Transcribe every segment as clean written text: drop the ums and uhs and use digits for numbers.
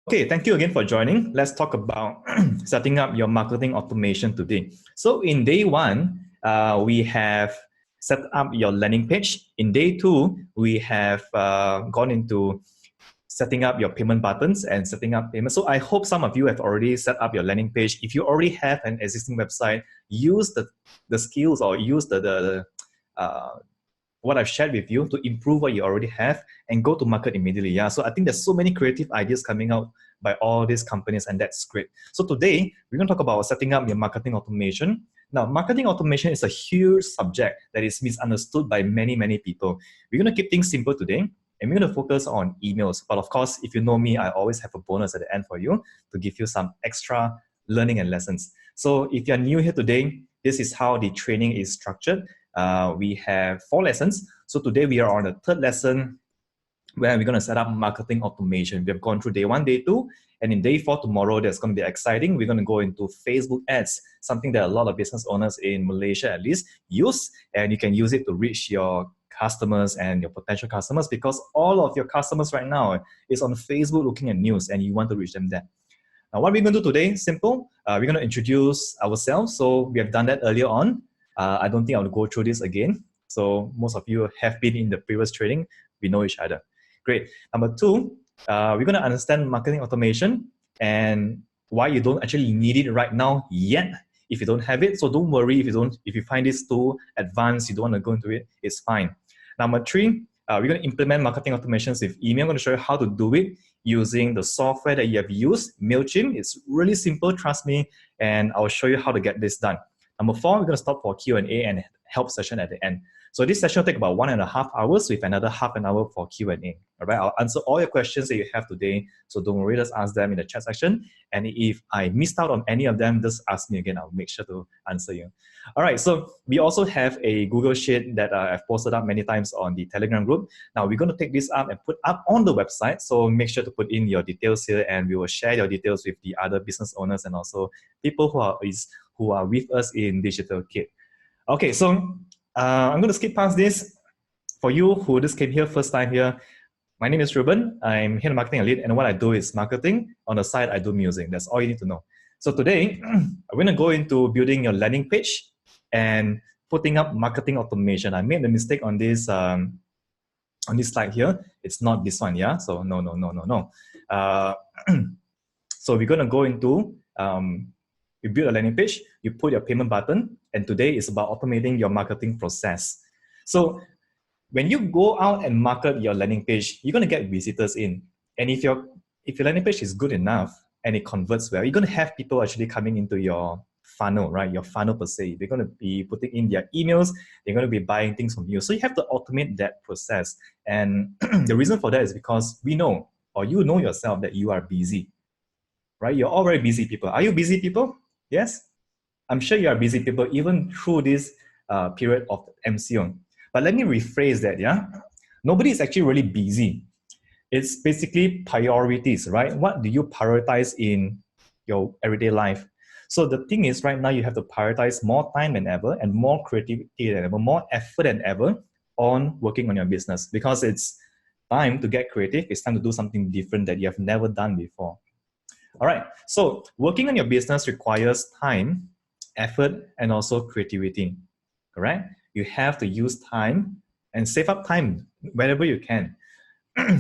Okay, thank you again for joining. Let's talk about setting up your marketing automation today. So in day one, we have set up your landing page. In day two, we have gone into setting up your payment buttons and setting up payments. So I hope some of you have already set up your landing page. If you already have an existing website, use the skills or use the what I've shared with you to improve what you already have and go to market immediately. Yeah. So I think there's so many creative ideas coming out by all these companies, and that's great. So today we're going to talk about setting up your marketing automation. Now, marketing automation is a huge subject that is misunderstood by many, many people. We're going to keep things simple today, and we're going to focus on emails. But of course, if you know me, I always have a bonus at the end for you to give you some extra learning and lessons. So if you're new here today, this is how the training is structured. We have 4 lessons. So today we are on the 3rd lesson where we're going to set up marketing automation. We have gone through day 1, day 2, and in day 4 tomorrow, that's going to be exciting. We're going to go into Facebook ads, something that a lot of business owners in Malaysia at least use, and you can use it to reach your customers and your potential customers, because all of your customers right now is on Facebook looking at news and you want to reach them there. Now, what we're going to do today, simple. We're going to introduce ourselves. So we have done that earlier on. I don't think I'll go through this again. So most of you have been in the previous training. We know each other. Great. Number 2, we're going to understand marketing automation and why you don't actually need it right now yet if you don't have it. So don't worry if you find this too advanced, you don't want to go into it, it's fine. Number 3, we're going to implement marketing automations with email. I'm going to show you how to do it using the software that you have used, MailChimp. It's really simple, trust me, and I'll show you how to get this done. Number 4, we're going to stop for Q&A and help session at the end. So this session will take about 1.5 hours with another half an hour for Q&A. All right, I'll answer all your questions that you have today. So don't worry, just ask them in the chat section. And if I missed out on any of them, just ask me again. I'll make sure to answer you. All right, so we also have a Google Sheet that I've posted up many times on the Telegram group. Now we're going to take this up and put up on the website. So make sure to put in your details here, and we will share your details with the other business owners and also people who are with us in Digital Kit. Okay, so I'm going to skip past this. For you who just came here first time here, my name is Ruben. I'm here in Marketing Elite, and what I do is marketing. On the side, I do music. That's all you need to know. So today, I'm going to go into building your landing page and putting up marketing automation. I made a mistake on this slide here. It's not this one, yeah? So no. So we're going to go into you build a landing page, you put your payment button, and today is about automating your marketing process. So when you go out and market your landing page, you're going to get visitors in. And if your landing page is good enough and it converts well, you're going to have people actually coming into your funnel, right? Your funnel per se. They're going to be putting in their emails. They're going to be buying things from you. So you have to automate that process. And the reason for that is because we know, or you know yourself, that you are busy, right? You're all very busy people. Are you busy people? Yes? I'm sure you are busy people even through this period of MCO. But let me rephrase that, yeah? Nobody is actually really busy. It's basically priorities, right? What do you prioritize in your everyday life? So the thing is, right now you have to prioritize more time than ever and more creativity than ever, more effort than ever on working on your business, because it's time to get creative. It's time to do something different that you have never done before. All right, so working on your business requires time, effort, and also creativity, correct? You have to use time and save up time wherever you can.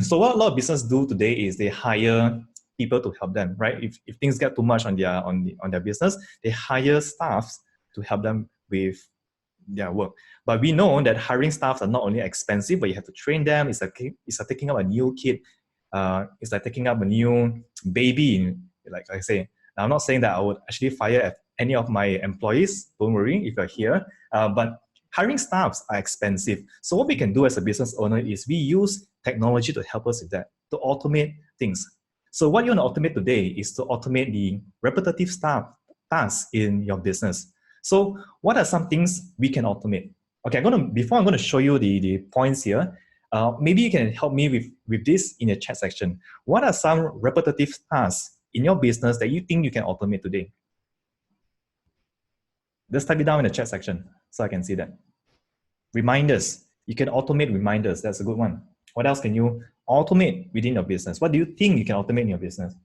So what a lot of businesses do today is they hire people to help them, right? If things get too much on their business, they hire staff to help them with their work. But we know that hiring staff are not only expensive, but you have to train them. It's like taking up a new kid. It's like taking up a new baby, like I say. Now, I'm not saying that I would actually fire any of my employees. Don't worry if you're here. But hiring staffs are expensive. So what we can do as a business owner is we use technology to help us with that, to automate things. So what you want to automate today is to automate the repetitive tasks in your business. So what are some things we can automate? Okay, before I'm going to show you the points here, maybe you can help me with this in the chat section. What are some repetitive tasks in your business that you think you can automate today? Just type it down in the chat section so I can see that. Reminders. You can automate reminders. That's a good one. What else can you automate within your business? What do you think you can automate in your business?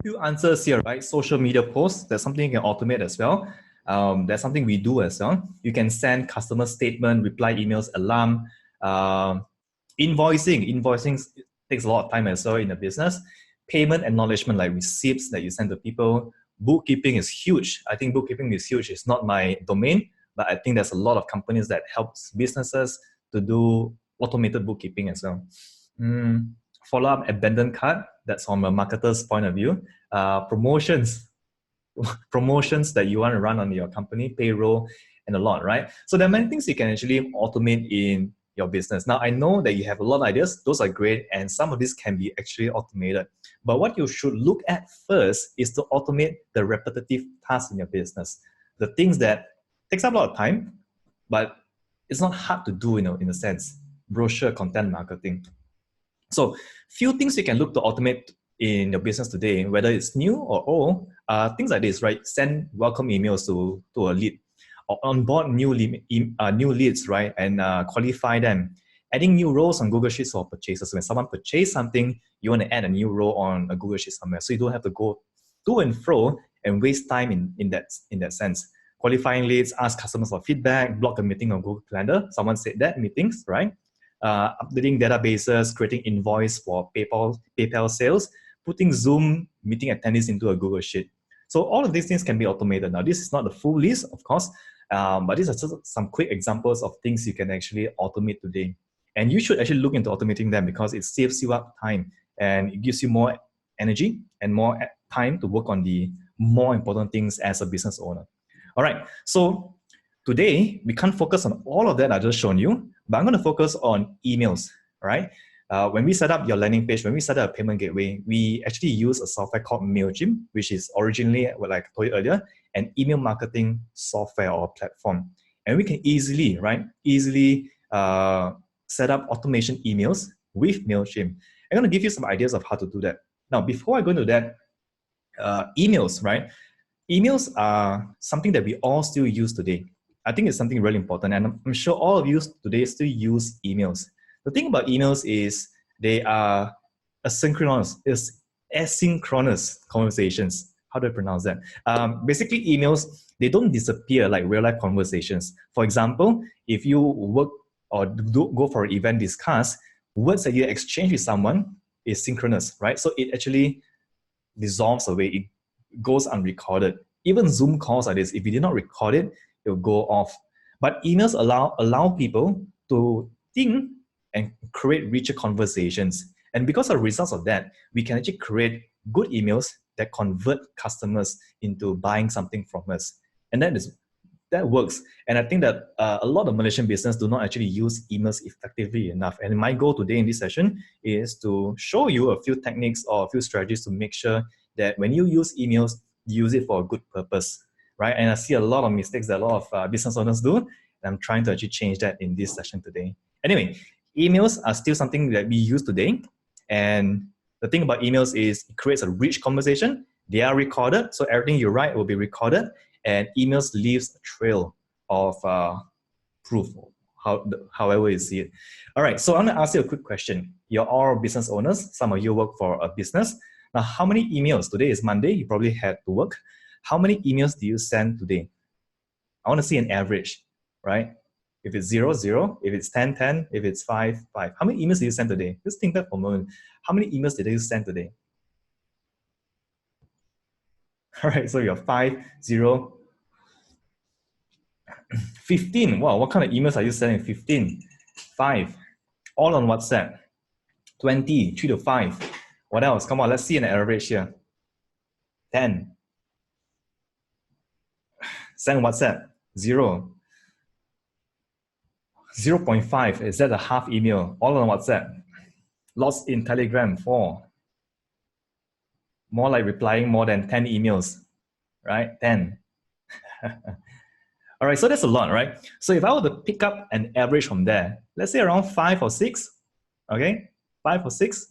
Few answers here, right? Social media posts, that's something you can automate as well. That's something we do as well. You can send customer statement, reply emails, alarm, Invoicing takes a lot of time as well in the business. Payment acknowledgement, like receipts that you send to people. Bookkeeping is huge. I think bookkeeping is huge. It's not my domain, but I think there's a lot of companies that helps businesses to do automated bookkeeping as well. Follow-up abandoned cart, that's from a marketer's point of view. Promotions that you want to run on your company, payroll, and a lot, right? So there are many things you can actually automate in your business. Now, I know that you have a lot of ideas. Those are great, and some of these can be actually automated. But what you should look at first is to automate the repetitive tasks in your business. The things that takes up a lot of time, but it's not hard to do, in a sense. Brochure, content marketing. So few things you can look to automate in your business today, whether it's new or old, things like this, right? Send welcome emails to a lead, or onboard new leads, right? And qualify them. Adding new roles on Google Sheets for purchases. When someone purchases something, you want to add a new role on a Google Sheet somewhere, so you don't have to go to and fro and waste time in that sense. Qualifying leads, ask customers for feedback, block a meeting on Google Calendar. Someone said that, meetings, right? Updating databases, creating invoice for PayPal sales, putting Zoom meeting attendees into a Google Sheet. So all of these things can be automated. Now, this is not the full list, of course, but these are just some quick examples of things you can actually automate today. And you should actually look into automating them because it saves you up time and it gives you more energy and more time to work on the more important things as a business owner. All right, so today, we can't focus on all of that I just shown you, but I'm going to focus on emails, right? When we set up your landing page, when we set up a payment gateway, we actually use a software called MailChimp, which is originally, like I told you earlier, an email marketing software or platform. And we can easily set up automation emails with MailChimp. I'm going to give you some ideas of how to do that. Now, before I go into that, emails, right? Emails are something that we all still use today. I think it's something really important, and I'm sure all of you today still use emails. The thing about emails is they are asynchronous conversations. How do I pronounce that? Basically, emails, they don't disappear like real-life conversations. For example, if you work or go for an event, discuss, words that you exchange with someone is synchronous, right? So it actually dissolves away. It goes unrecorded. Even Zoom calls like this, if you did not record it, it will go off. But emails allow people to think and create richer conversations. And because of the results of that, we can actually create good emails that convert customers into buying something from us. And that works. And I think that a lot of Malaysian business do not actually use emails effectively enough. And my goal today in this session is to show you a few techniques or a few strategies to make sure that when you use emails, you use it for a good purpose, right? And I see a lot of mistakes that a lot of business owners do. And I'm trying to actually change that in this session today. Anyway, emails are still something that we use today. And the thing about emails is it creates a rich conversation. They are recorded, so everything you write will be recorded. And emails leaves a trail of proof, however you see it. All right, so I'm gonna ask you a quick question. You're all business owners. Some of you work for a business. Now, how many emails? Today is Monday. You probably had to work. How many emails do you send today? I want to see an average, right? If it's 0, 0, if it's 10, 10, if it's 5, 5. How many emails did you send today? Just think back for a moment. How many emails did you send today? All right, so you're 5, 0, 15. Wow, what kind of emails are you sending? 15, 5, all on WhatsApp. 20, 3 to 5. What else? Come on, let's see an average here. 10. Send WhatsApp, 0. 0.5, is that a half email? All on WhatsApp. Lost in Telegram, 4. More like replying more than 10 emails, right? 10. All right, so that's a lot, right? So if I were to pick up an average from there, let's say around 5 or 6, okay? 5 or 6,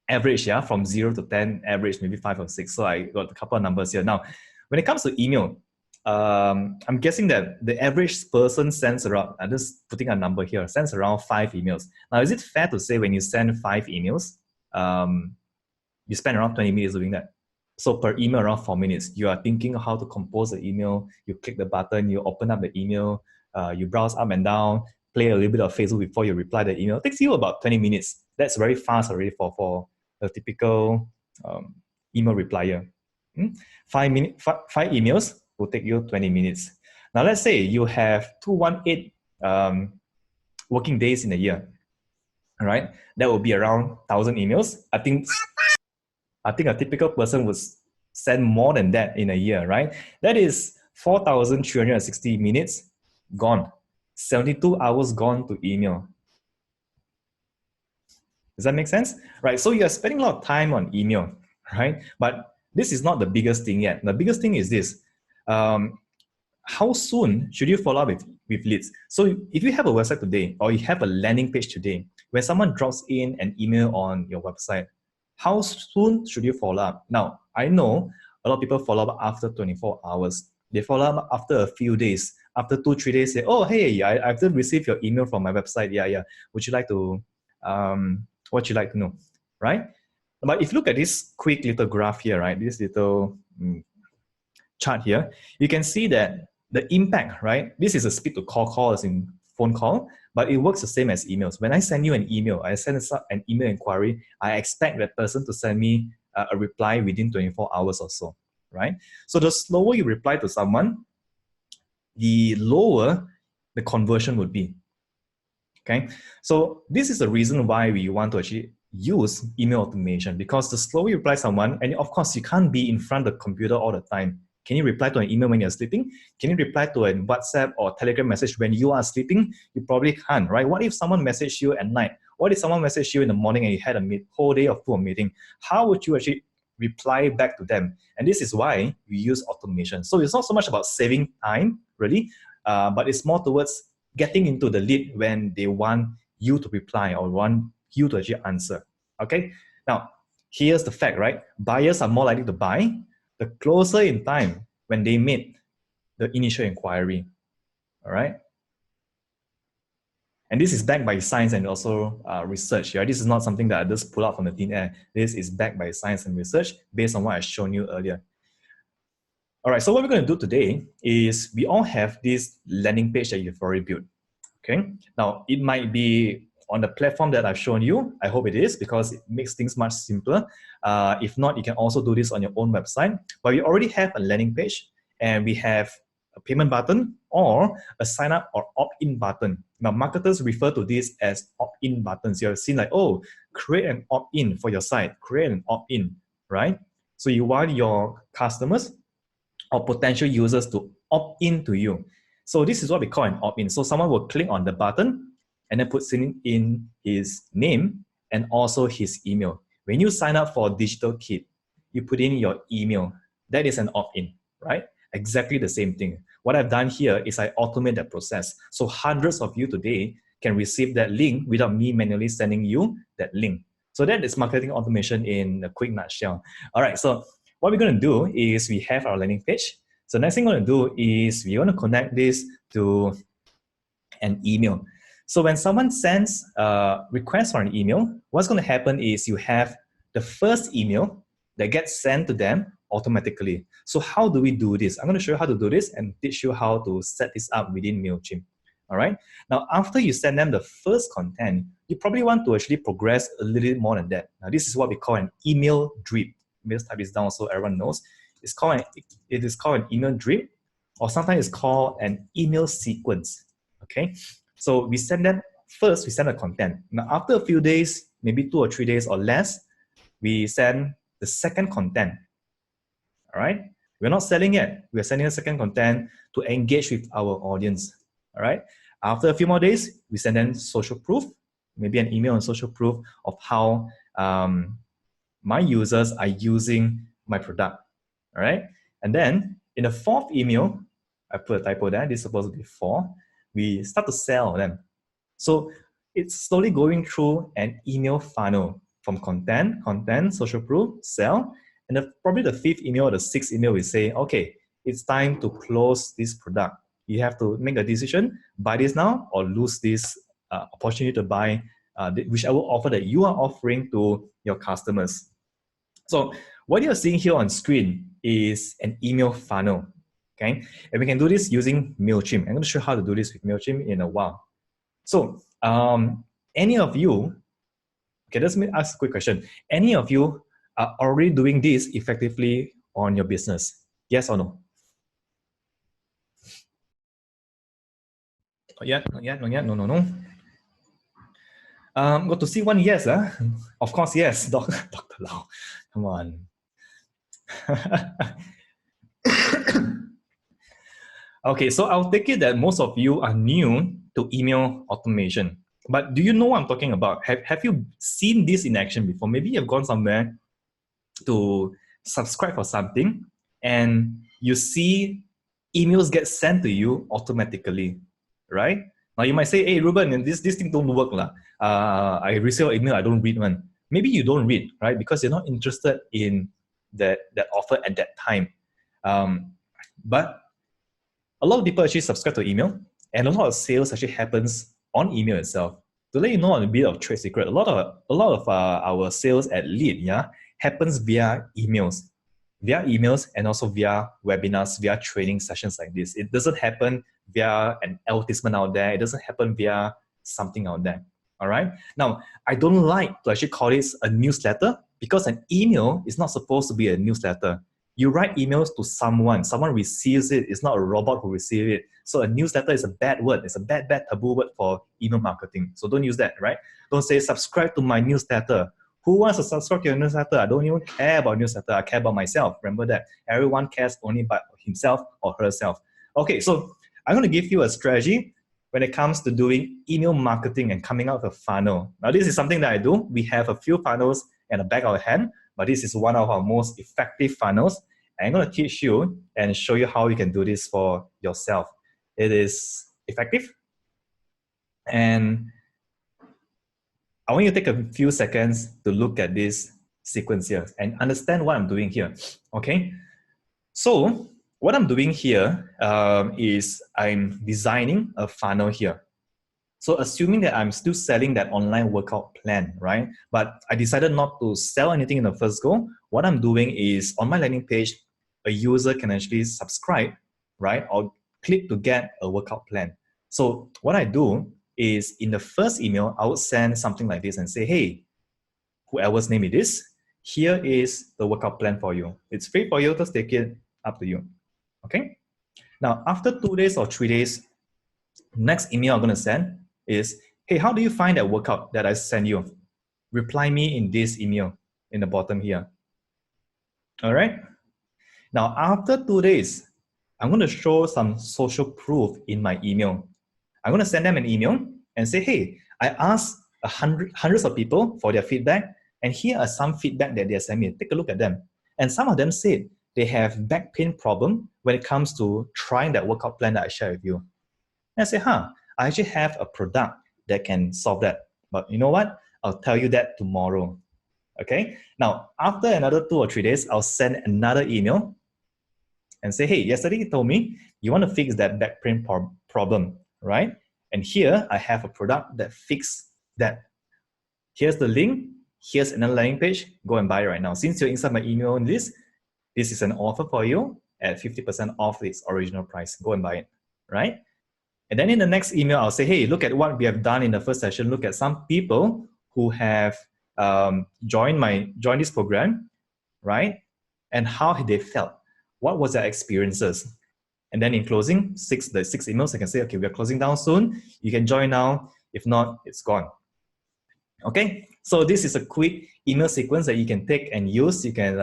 average, yeah, from 0 to 10, average, maybe 5 or 6. So I got a couple of numbers here. Now, when it comes to email, I'm guessing that the average person sends around, I'm just putting a number here, sends around 5 emails. Now, is it fair to say when you send 5 emails, you spend around 20 minutes doing that? So per email, around 4 minutes. You are thinking how to compose the email, you click the button, you open up the email, you browse up and down, play a little bit of Facebook before you reply the email. It takes you about 20 minutes. That's very fast already for a typical email replier. 5 emails will take you 20 minutes. Now, let's say you have 218 working days in a year. All right, that will be around 1,000 emails. I think a typical person would send more than that in a year, right? That is 4,360 minutes gone. 72 hours gone to email. Does that make sense? Right, so you're spending a lot of time on email, right? But this is not the biggest thing yet. The biggest thing is this. How soon should you follow up with leads? So if you have a website today or you have a landing page today, when someone drops in an email on your website, how soon should you follow up? Now, I know a lot of people follow up after 24 hours. They follow up after a few days. After 2-3 days, say, oh, hey, I've just received your email from my website. Yeah. Would you like to, what you like to know, right? But if you look at this quick little graph here, right, this little chart here, you can see that the impact, right? This is a speed to call as in phone call, but it works the same as emails. When I send you an email, I send an email inquiry, I expect that person to send me a reply within 24 hours or so, right? So the slower you reply to someone, the lower the conversion would be, okay? So this is the reason why we want to actually use email automation, because the slower you reply to someone, and of course you can't be in front of the computer all the time. Can you reply to an email when you're sleeping? Can you reply to a WhatsApp or Telegram message when you are sleeping? You probably can't, right? What if someone messaged you at night? What if someone messaged you in the morning and you had a whole day of full meeting? How would you actually reply back to them? And this is why we use automation. So it's not so much about saving time, really, but it's more towards getting into the lead when they want you to reply or want you to actually answer, okay? Now, here's the fact, right? Buyers are more likely to buy the closer in time when they made the initial inquiry, all right? And this is backed by science and also research, right? This is not something that I just pull out from the thin air. This is backed by science and research based on what I've shown you earlier. All right, so what we're going to do today is we all have this landing page that you've already built, okay? Now, it might be on the platform that I've shown you. I hope it is, because it makes things much simpler. If not, you can also do this on your own website. But we already have a landing page, and we have a payment button or a sign up or opt-in button. Now, marketers refer to this as opt-in buttons. You've seen like, oh, create an opt-in for your site, create an opt-in, right? So you want your customers or potential users to opt in to you. So this is what we call an opt-in. So someone will click on the button and then puts in his name and also his email. When you sign up for DigitalKit, you put in your email. That is an opt-in, right? Exactly the same thing. What I've done here is I automate that process. So hundreds of you today can receive that link without me manually sending you that link. So that is marketing automation in a quick nutshell. All right, so what we're going to do is we have our landing page. So next thing we're going to do is we're going to connect this to an email. So when someone sends a request for an email, what's going to happen is you have the first email that gets sent to them automatically. So how do we do this? I'm going to show you how to do this and teach you how to set this up within MailChimp. All right. Now, after you send them the first content, you probably want to actually progress a little bit more than that. Now, this is what we call an email drip. Let me just type this down so everyone knows. It is called an email drip, or sometimes it's called an email sequence. Okay. So we send them first, we send the content. Now, after a few days, maybe 2 or 3 days or less, we send the second content. All right. We're not selling yet. We're sending the second content to engage with our audience. All right. After a few more days, we send them social proof, maybe an email and social proof of how my users are using my product. All right. And then in the fourth email, I put a typo there. This is supposed to be 4. We start to sell them. So it's slowly going through an email funnel from content, social proof, sell. And probably the 5th email or the 6th email, we say, okay, it's time to close this product. You have to make a decision, buy this now or lose this opportunity to buy whichever offer that you are offering to your customers. So what you're seeing here on screen is an email funnel, okay? And we can do this using MailChimp. I'm going to show you how to do this with MailChimp in a while. So any of you, okay, let me ask a quick question. Any of you are already doing this effectively on your business? Yes or no? Not yet, not yet, not yet, no. Got to see one yes, huh? Of course, yes, Dr. Lau. Come on. Okay, so I'll take it that most of you are new to email automation. But do you know what I'm talking about? Have you seen this in action before? Maybe you've gone somewhere to subscribe for something and you see emails get sent to you automatically, right? Now you might say, hey, Ruben, this thing don't work. I receive email, I don't read one. Maybe you don't read, right? Because you're not interested in that offer at that time. But a lot of people actually subscribe to email, and a lot of sales actually happens on email itself. To let you know a bit of trade secret, a lot of our sales at Lead, happens via emails, and also via webinars, via training sessions like this. It doesn't happen via an advertisement out there. It doesn't happen via something out there. All right. Now, I don't like to actually call this a newsletter because an email is not supposed to be a newsletter. You write emails to someone receives it. It's not a robot who receives it. So a newsletter is a bad word. It's a bad taboo word for email marketing. So don't use that, right? Don't say subscribe to my newsletter. Who wants to subscribe to your newsletter? I don't even care about newsletter. I care about myself. Remember that. Everyone cares only about himself or herself. Okay, so I'm going to give you a strategy when it comes to doing email marketing and coming out of a funnel. Now, this is something that I do. We have a few funnels in the back of our hand, but this is one of our most effective funnels. And I'm going to teach you and show you how you can do this for yourself. It is effective. And I want you to take a few seconds to look at this sequence here and understand what I'm doing here, okay? So what I'm doing here is I'm designing a funnel here. So assuming that I'm still selling that online workout plan, right? But I decided not to sell anything in the first go. What I'm doing is on my landing page, a user can actually subscribe, right? Or click to get a workout plan. So what I do is in the first email, I would send something like this and say, hey, whoever's name it is, here is the workout plan for you. It's free for you, just take it, up to you, okay? Now, after 2 days or 3 days, next email I'm gonna send is, hey, how do you find that workout that I sent you? Reply me in this email in the bottom here, all right? Now, after 2 days, I'm gonna show some social proof in my email. I'm gonna send them an email and say, hey, I asked hundreds of people for their feedback, and here are some feedback that they sent me. Take a look at them. And some of them said they have back pain problem when it comes to trying that workout plan that I share with you. And I say, I actually have a product that can solve that. But you know what? I'll tell you that tomorrow. Okay? Now, after another 2 or 3 days, I'll send another email and say, hey, yesterday you told me you want to fix that back pain problem, right? And here I have a product that fixes that. Here's the link. Here's another landing page. Go and buy it right now. Since you're inside my email list, this is an offer for you at 50% off its original price. Go and buy it, right? And then in the next email, I'll say, hey, look at what we have done in the first session. Look at some people who have joined this program, right? And how they felt. What was their experiences? And then in closing, the six emails, I can say, okay, we're closing down soon. You can join now. If not, it's gone. Okay, so this is a quick email sequence that you can take and use. You can.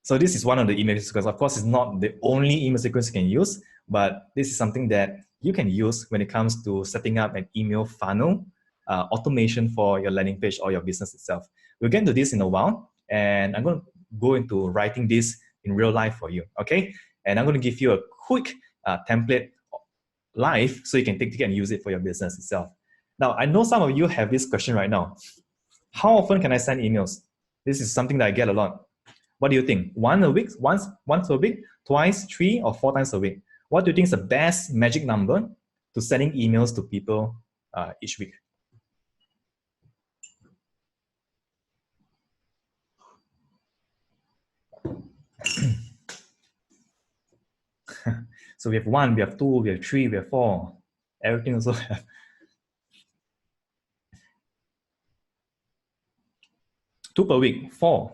So this is one of the email sequences. Of course, it's not the only email sequence you can use, but this is something that you can use when it comes to setting up an email funnel automation for your landing page or your business itself. We'll get into this in a while, and I'm going to go into writing this in real life for you, okay? And I'm going to give you a quick template live so you can take it and use it for your business itself. Now, I know some of you have this question right now. How often can I send emails? This is something that I get a lot. What do you think? Once a week, twice, 3 or 4 times a week? What do you think is the best magic number to sending emails to people each week? So we have 1, we have 2, we have 3, we have 4. Everything also have. 2 per week, 4.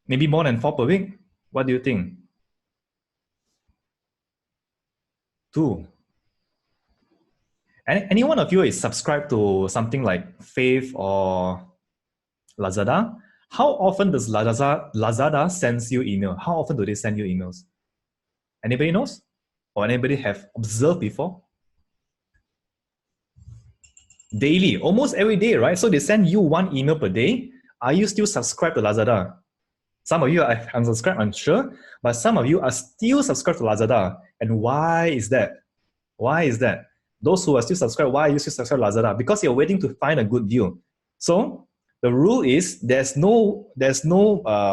Maybe more than 4 per week. What do you think? 2. Any one of you is subscribed to something like Fave or Lazada? How often does Lazada sends you email? How often do they send you emails? Anybody knows? Or anybody have observed before? Daily, almost every day, right? So they send you 1 email per day. Are you still subscribed to Lazada? Some of you are unsubscribed, I'm sure, but some of you are still subscribed to Lazada. And why is that? Why is that? Those who are still subscribed, why are you still subscribed to Lazada? Because you're waiting to find a good deal. So the rule is there's no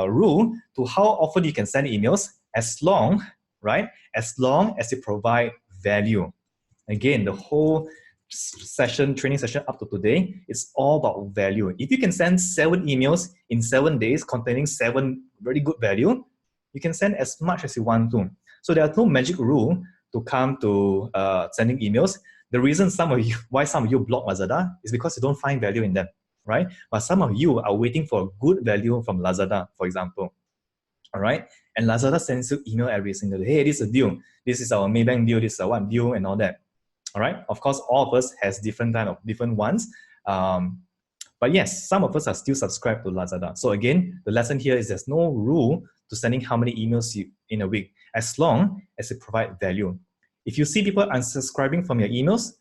rule to how often you can send emails as long, right? As long as you provide value. Again, the whole training session up to today, it's all about value. If you can send 7 emails in 7 days containing 7 very good value, you can send as much as you want to. So there are no magic rule to come to sending emails. The reason why some of you block Lazada is because you don't find value in them, right? But some of you are waiting for good value from Lazada, for example. All right, and Lazada sends you email every single day. Hey, this is a deal. This is our Maybank deal. This is our one deal, and all that. All right. Of course, all of us has different ones. But yes, some of us are still subscribed to Lazada. So again, the lesson here is there's no rule to sending how many emails in a week, as long as it provide value. If you see people unsubscribing from your emails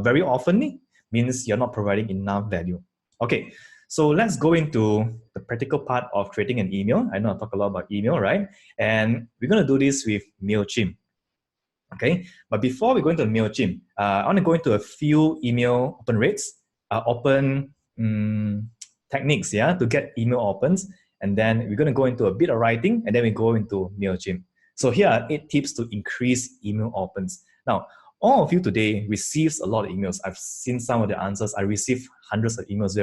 very often, means you're not providing enough value. Okay, so let's go into the practical part of creating an email. I know I talk a lot about email, right? And we're going to do this with MailChimp. Okay, but before we go into MailChimp, I want to go into a few email open rates, techniques, yeah, to get email opens. And then we're going to go into a bit of writing, and then we go into MailChimp. So here are 8 tips to increase email opens. Now, all of you today receives a lot of emails. I've seen some of the answers. I receive hundreds of emails,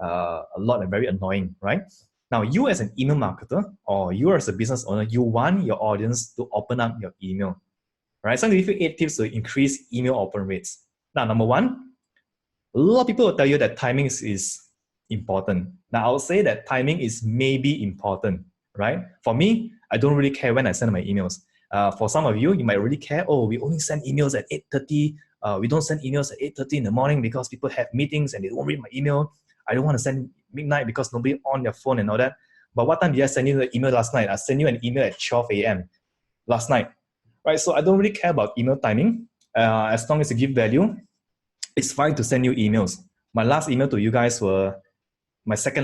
a lot and very annoying, right? Now, you as an email marketer or you as a business owner, you want your audience to open up your email, right? So I'm going to give you 8 tips to increase email open rates. Now, number 1, a lot of people will tell you that timing is important. Now, I'll say that timing is maybe important, right? For me, I don't really care when I send my emails. For some of you, you might really care. Oh, we only send emails at 8:30. We don't send emails at 8:30 in the morning because people have meetings and they don't read my email. I don't want to send midnight because nobody on their phone and all that. But what time did I send you the email last night? I sent you an email at 12 a.m. last night, right? So I don't really care about email timing. As long as you give value, it's fine to send you emails. My second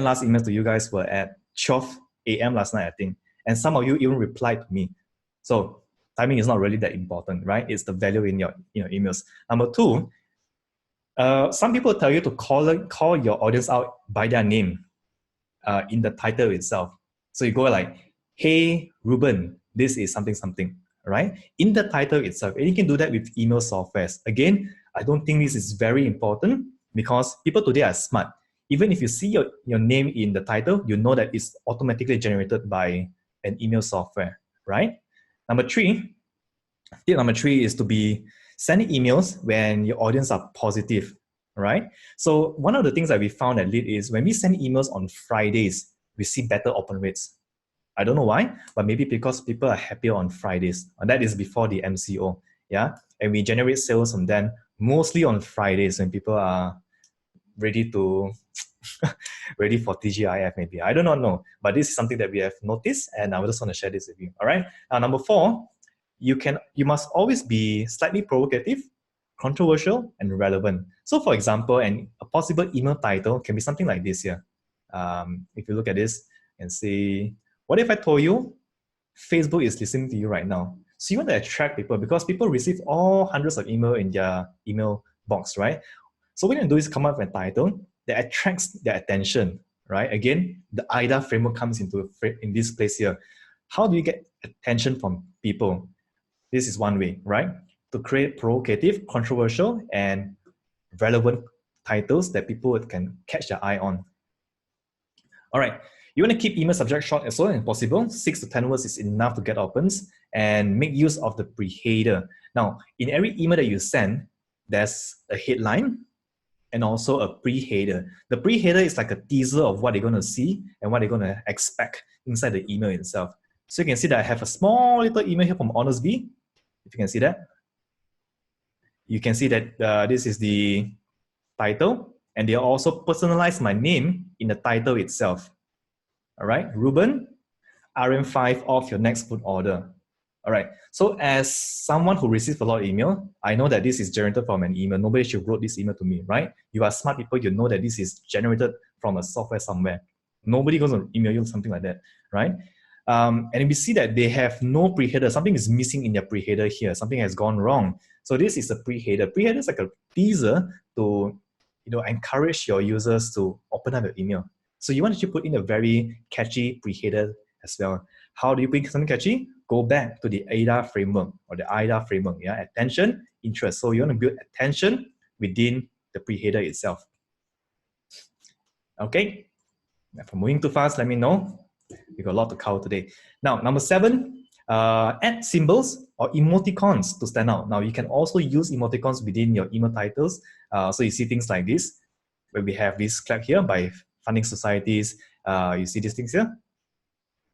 last email to you guys were at 12 a.m. last night, I think. And some of you even replied to me. So timing is not really that important, right? It's the value in your emails. Number 2, some people tell you to call your audience out by their name in the title itself. So you go like, hey, Ruben, this is something, something, right? In the title itself. And you can do that with email softwares. Again, I don't think this is very important because people today are smart. Even if you see your name in the title, you know that it's automatically generated by an email software, right? Tip number 3 is to be sending emails when your audience are positive, right? So one of the things that we found at Lead is when we send emails on Fridays, we see better open rates. I don't know why, but maybe because people are happier on Fridays. And that is before the MCO, yeah? And we generate sales from them mostly on Fridays when people are ready for TGIF maybe. I do not know, but this is something that we have noticed and I just want to share this with you, all right? Now, number 4, you must always be slightly provocative, controversial, and relevant. So for example, a possible email title can be something like this here. If you look at this and say, what if I told you Facebook is listening to you right now? So you want to attract people because people receive all hundreds of email in their email box, right? So what you do is come up with a title that attracts their attention, right? Again, the AIDA framework comes into in this place here. How do you get attention from people? This is one way, right? To create provocative, controversial, and relevant titles that people can catch their eye on. All right, you want to keep email subject short as well as possible. 6 to 10 words is enough to get opens, and make use of the pre-header. Now, in every email that you send, there's a headline and also a pre-header. The pre-header is like a teaser of what they're going to see and what they're going to expect inside the email itself. So you can see that I have a small little email here from HonestBee. If you can see that. You can see that this is the title, and they also personalize my name in the title itself. All right, Ruben, RM5 off your next food order. All right, so as someone who receives a lot of email, I know that this is generated from an email. Nobody should wrote this email to me, right? You are smart people, you know that this is generated from a software somewhere. Nobody goes to email you something like that, right? And we see that they have no pre-header. Something is missing in their pre-header here. Something has gone wrong. So this is a pre-header. Pre-header is like a teaser to encourage your users to open up your email. So you want to put in a very catchy pre-header as well. How do you put something catchy? Go back to the AIDA framework or the AIDA framework. Yeah, attention, interest. So you want to build attention within the pre-header itself. Okay. If I'm moving too fast, let me know. We got a lot to cover today. Now, number 7, add symbols or emoticons to stand out. Now, you can also use emoticons within your email titles. So you see things like this, where we have this clap here by funding societies. You see these things here.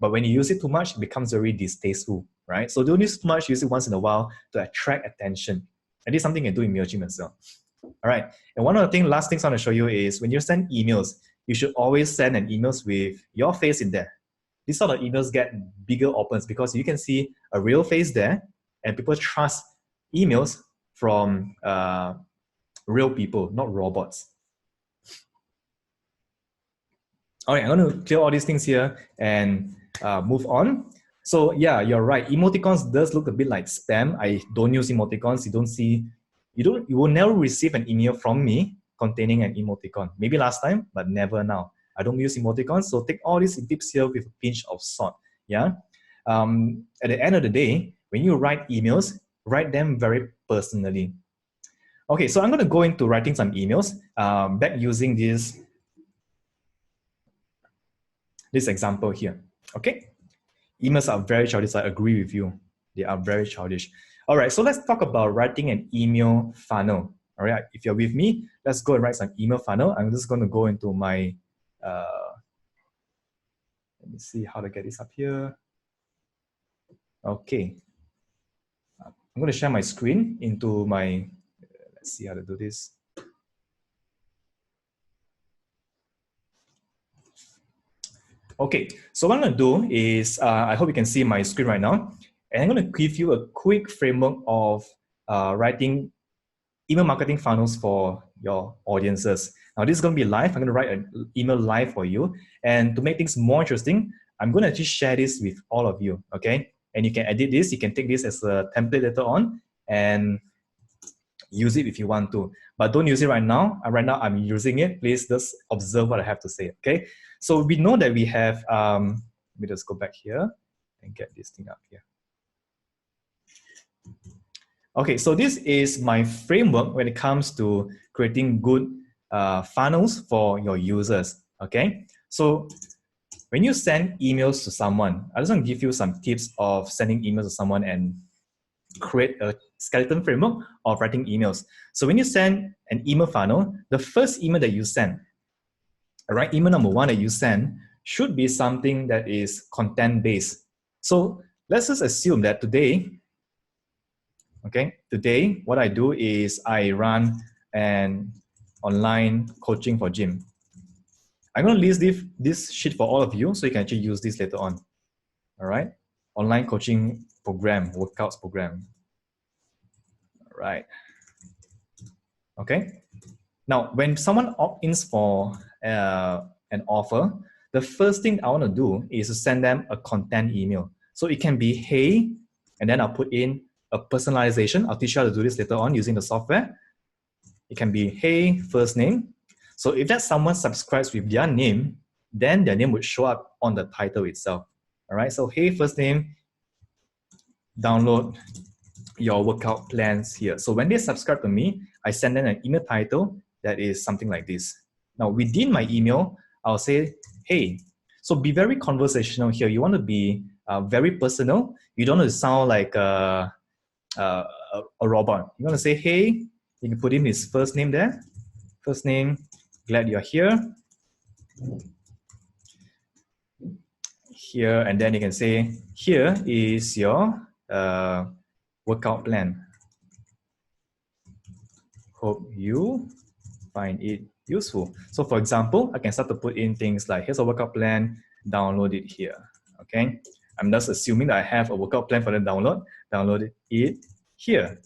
But when you use it too much, it becomes very distasteful, right? So don't use too much, use it once in a while to attract attention. And this is something you can do in MailChimp as well. All right. And one of the last things I want to show you is when you send emails, you should always send an emails with your face in there. These sort of emails get bigger opens because you can see a real face there, and people trust emails from real people, not robots. All right, I'm going to clear all these things here and move on. So yeah, you're right. Emoticons does look a bit like spam. I don't use emoticons. You will never receive an email from me containing an emoticon. Maybe last time, but never now. I don't use emoticons, so take all these tips here with a pinch of salt. Yeah. At the end of the day, when you write emails, write them very personally. Okay, so I'm going to go into writing some emails back using this example here. Okay, emails are very childish. I agree with you. They are very childish. All right, so let's talk about writing an email funnel. All right, if you're with me, let's go and write some email funnel. I'm just going to go into my let me see how to get this up here. Okay. I'm going to share my screen into my, let's see how to do this. Okay, so what I'm going to do is, I hope you can see my screen right now. And I'm going to give you a quick framework of writing email marketing funnels for your audiences. Now, this is going to be live. I'm going to write an email live for you. And to make things more interesting, I'm going to just share this with all of you, okay? And you can edit this. You can take this as a template later on and use it if you want to. But don't use it right now. Right now, I'm using it. Please just observe what I have to say, okay? So we know that we have, let me just go back here and get this thing up here. Okay, so this is my framework when it comes to creating good funnels for your users, okay? So when you send emails to someone, I just want to give you some tips of sending emails to someone and create a skeleton framework of writing emails. So when you send an email funnel, the first email that you send, all right, email number 1 that you send should be something that is content-based. So let's just assume that today, okay, today what I do is I run an online coaching for gym. I'm going to list this sheet for all of you so you can actually use this later on. All right, online coaching program, workouts program. All right. Okay. Now, when someone opts for an offer, the first thing I want to do is to send them a content email. So it can be, hey, and then I'll put in a personalization. I'll teach you how to do this later on using the software. It can be, hey, first name. So if that someone subscribes with their name, then their name would show up on the title itself. All right, so hey, first name, download your workout plans here. So when they subscribe to me, I send them an email title that is something like this. Now within my email, I'll say, hey, so be very conversational here. You want to be very personal. You don't want to sound like a robot. You want to say, hey, you can put in his first name there. First name, glad you're here. Here, and then you can say, here is your workout plan. Hope you find it useful. So for example, I can start to put in things like, here's a workout plan, download it here, okay? I'm just assuming that I have a workout plan for the download it here,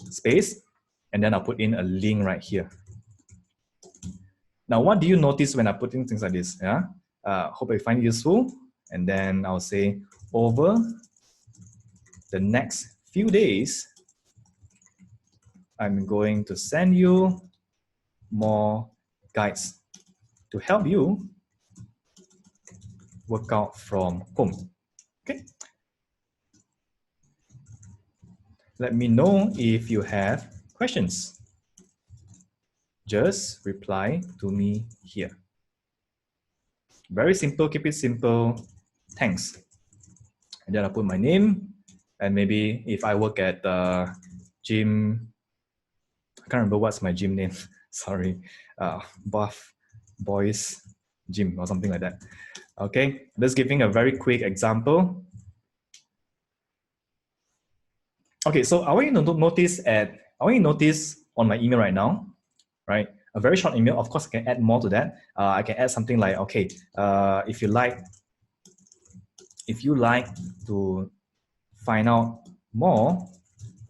space, and then I'll put in a link right here. Now, what do you notice when I put in things like this? Yeah, hope you find it useful. And then I'll say, over the next few days, I'm going to send you more guides to help you work out from home. Okay. Let me know if you have questions. Just reply to me here. Very simple, keep it simple. Thanks. And then I'll put my name, and maybe if I work at gym, I can't remember what's my gym name. Sorry, Buff Boys Gym or something like that. Okay, just giving a very quick example. Okay, so I want you to notice on my email right now, right? A very short email. Of course, I can add more to that. I can add something like, okay, if you like to find out more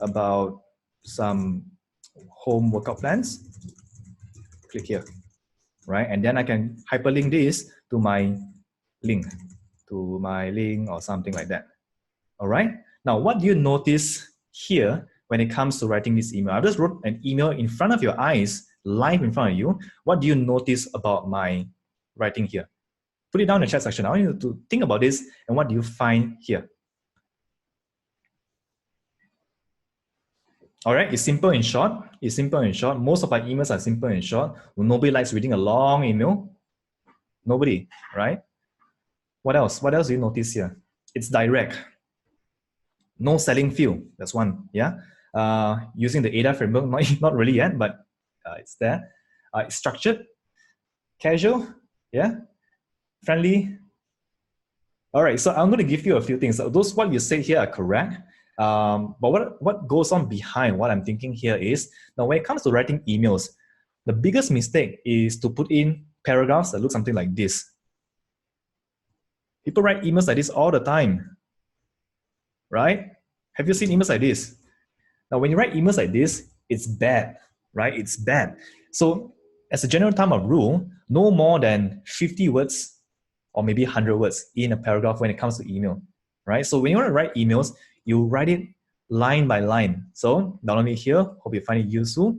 about some home workout plans, click here, right? And then I can hyperlink this to my link or something like that. All right. Now, what do you notice here when it comes to writing this email? I just wrote an email in front of your eyes, live in front of you. What do you notice about my writing here? Put it down in the chat section. I want you to think about this and what do you find here? All right, it's simple and short. It's simple and short. Most of my emails are simple and short. Nobody likes reading a long email. Nobody, right? What else? What else do you notice here? It's direct. No selling field. That's one. Yeah. Using the ADA framework, not really yet, but it's there. It's structured, casual. Yeah. Friendly. All right. So I'm going to give you a few things. Those what you say here are correct. But what goes on behind what I'm thinking here is, now when it comes to writing emails, the biggest mistake is to put in paragraphs that look something like this. People write emails like this all the time, right? Have you seen emails like this? Now, when you write emails like this, it's bad, right? It's bad. So as a general thumb of rule, no more than 50 words or maybe 100 words in a paragraph when it comes to email, right? So when you want to write emails, you write it line by line. So download it here, hope you find it useful.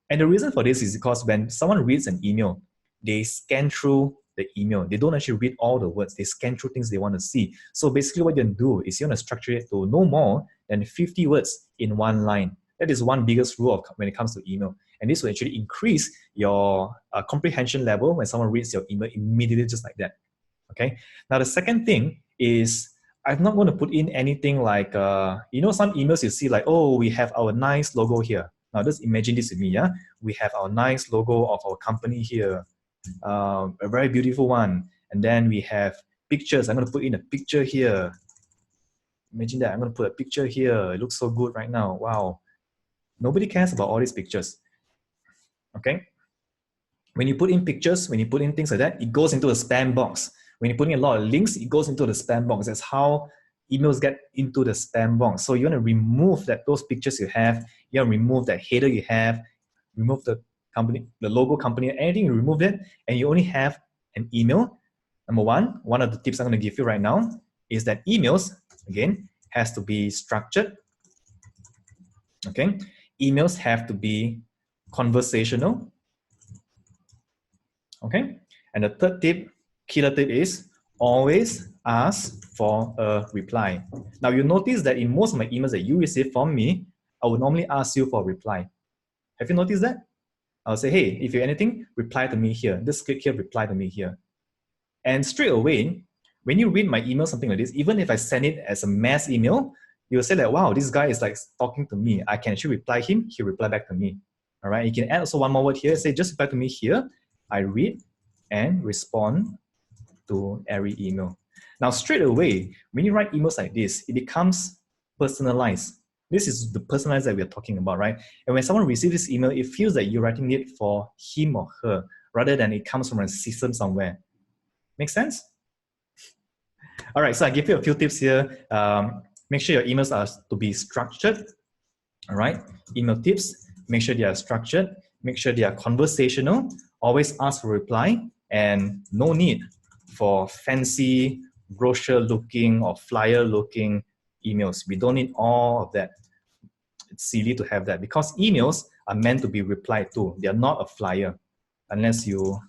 And the reason for this is because when someone reads an email, they scan through the email. They don't actually read all the words. They scan through things they want to see. So basically what you can do is you want to structure it to no more than 50 words in one line. That is one biggest rule when it comes to email. And this will actually increase your comprehension level when someone reads your email immediately just like that. Okay. Now the second thing is I'm not going to put in anything like, you know, some emails you see like, oh, we have our nice logo here. Now just imagine this with me, yeah? We have our nice logo of our company here, a very beautiful one. And then we have pictures. I'm going to put in a picture here. Imagine that, I'm going to put a picture here. It looks so good right now. Wow. Nobody cares about all these pictures, okay? When you put in pictures, when you put in things like that, it goes into a spam box. When you put in a lot of links, it goes into the spam box. That's how emails get into the spam box. So you want to remove those pictures you have. You want to remove that header you have. Remove the company, the logo company, anything. You remove it, and you only have an email. Number one of the tips I'm going to give you right now is that emails, again, has to be structured. Okay, emails have to be conversational. Okay, and the third tip killer tip is always ask for a reply. Now you notice that in most of my emails that you receive from me, I will normally ask you for a reply. Have you noticed that? I'll say, hey, if you anything, reply to me here. Just click here, reply to me here. And straight away, when you read my email, something like this, even if I send it as a mass email, you'll say that, wow, this guy is like talking to me. I can actually reply him, he'll reply back to me. All right, you can add also one more word here, say just reply to me here. I read and respond to every email. Now, straight away, when you write emails like this, it becomes personalized. This is the personalized that we're talking about, right? And when someone receives this email, it feels that you're writing it for him or her, rather than it comes from a system somewhere. Make sense? All right, so I give you a few tips here. Make sure your emails are to be structured. All right, email tips, make sure they are structured, make sure they are conversational, always ask for reply, and no need for fancy brochure looking or flyer looking emails. We don't need all of that. It's silly to have that because emails are meant to be replied to. They are not a flyer unless you,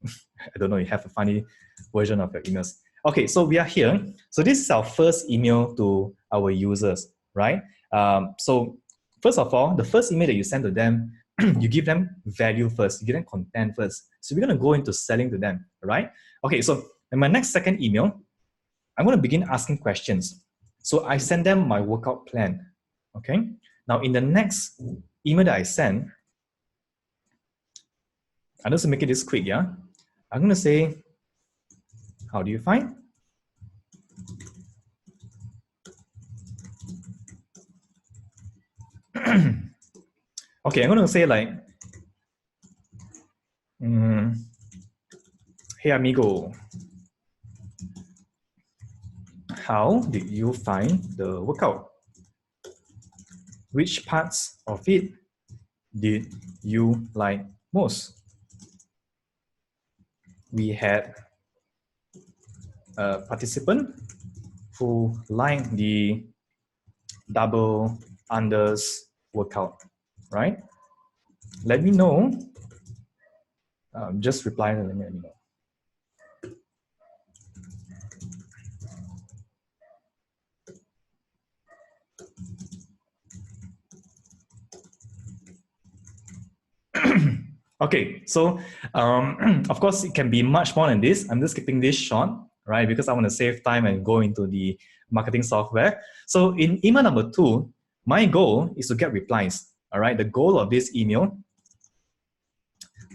I don't know, you have a funny version of your emails. Okay, so we are here. So this is our first email to our users, right? So first of all, the first email that you send to them, you give them value first, you give them content first. So we're gonna go into selling to them, right? Okay, so in my next second email, I'm gonna begin asking questions. So I send them my workout plan, okay? Now in the next email that I send, I'm just gonna make it this quick, yeah? I'm gonna say, how do you find? Okay, I'm gonna say like, hey amigo, how did you find the workout? Which parts of it did you like most? We had a participant who liked the double unders workout, right? Let me know. Just reply and let me know. Okay, so of course it can be much more than this. I'm just keeping this short, right? Because I want to save time and go into the marketing software. So in email number 2, my goal is to get replies. All right, the goal of this email,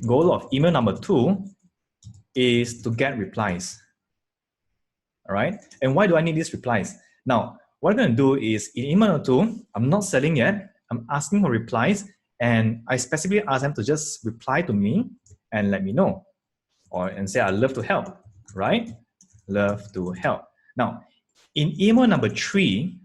goal of email number 2 is to get replies. All right, and why do I need these replies? Now, what I'm going to do is in email number 2, I'm not selling yet. I'm asking for replies. And I specifically ask them to just reply to me and let me know, and say, I'd love to help, right? Love to help. Now, in email number 3,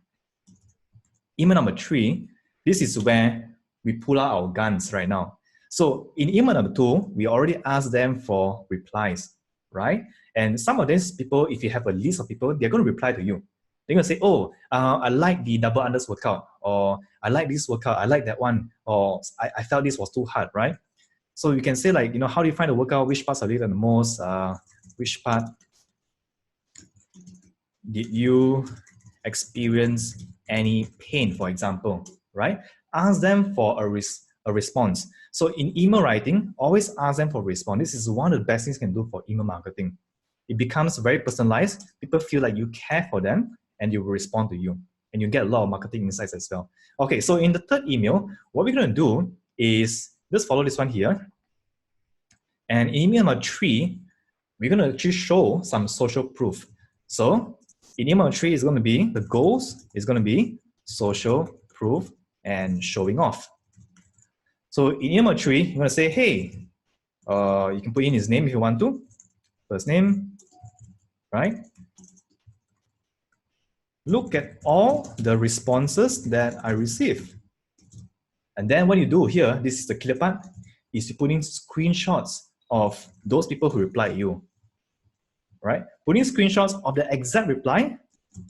this is where we pull out our guns right now. So in email number 2, we already asked them for replies, right? And some of these people, if you have a list of people, they're going to reply to you. They're going to say, oh, I like the double unders workout, or I like this workout, I like that one, or I felt this was too hard, right? So you can say like, how do you find the workout? Which parts are you the most? Which part did you experience any pain, for example, right? Ask them for a response. So in email writing, always ask them for a response. This is one of the best things you can do for email marketing. It becomes very personalized. People feel like you care for them and you will respond to you. And you get a lot of marketing insights as well. Okay, so in the third email, what we're going to do is just follow this one here. And in email number 3, we're going to actually show some social proof. So in email number 3 is going to be, the goals is going to be social proof and showing off. So in email number 3, you're going to say, hey, you can put in his name if you want to. First name, right? Look at all the responses that I receive. And then what you do here, this is the killer part, is you put in screenshots of those people who reply you, right? Put in screenshots of the exact reply,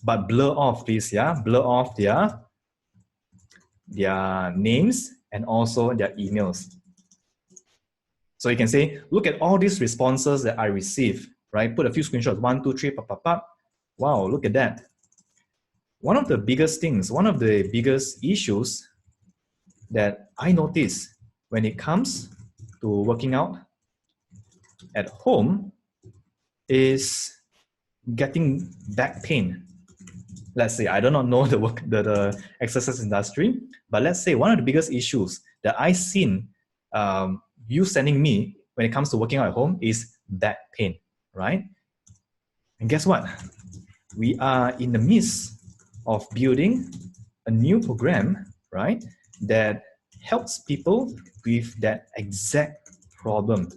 but blur off please, yeah? Blur off their names and also their emails. So you can say, look at all these responses that I received, right? Put a few screenshots, 1, 2, 3, pop, pop, pop. Wow, look at that. One of the biggest things, one of the biggest issues that I notice when it comes to working out at home is getting back pain. Let's say, I do not know the exercise industry, but let's say one of the biggest issues that I've seen you sending me when it comes to working out at home is back pain, right? And guess what? We are in the midst of building a new program, right, that helps people with that exact problem.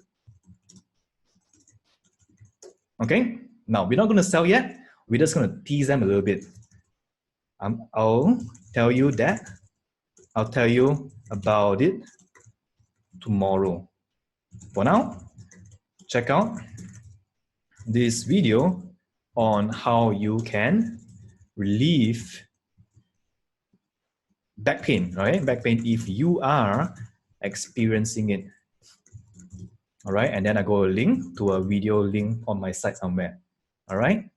Okay, now we're not going to sell yet. We're just going to tease them a little bit. I'll tell you that. I'll tell you about it tomorrow. For now, check out this video on how you can relieve back pain, right? Back pain if you are experiencing it. All right, and then I go a link to a video link on my site somewhere. All right,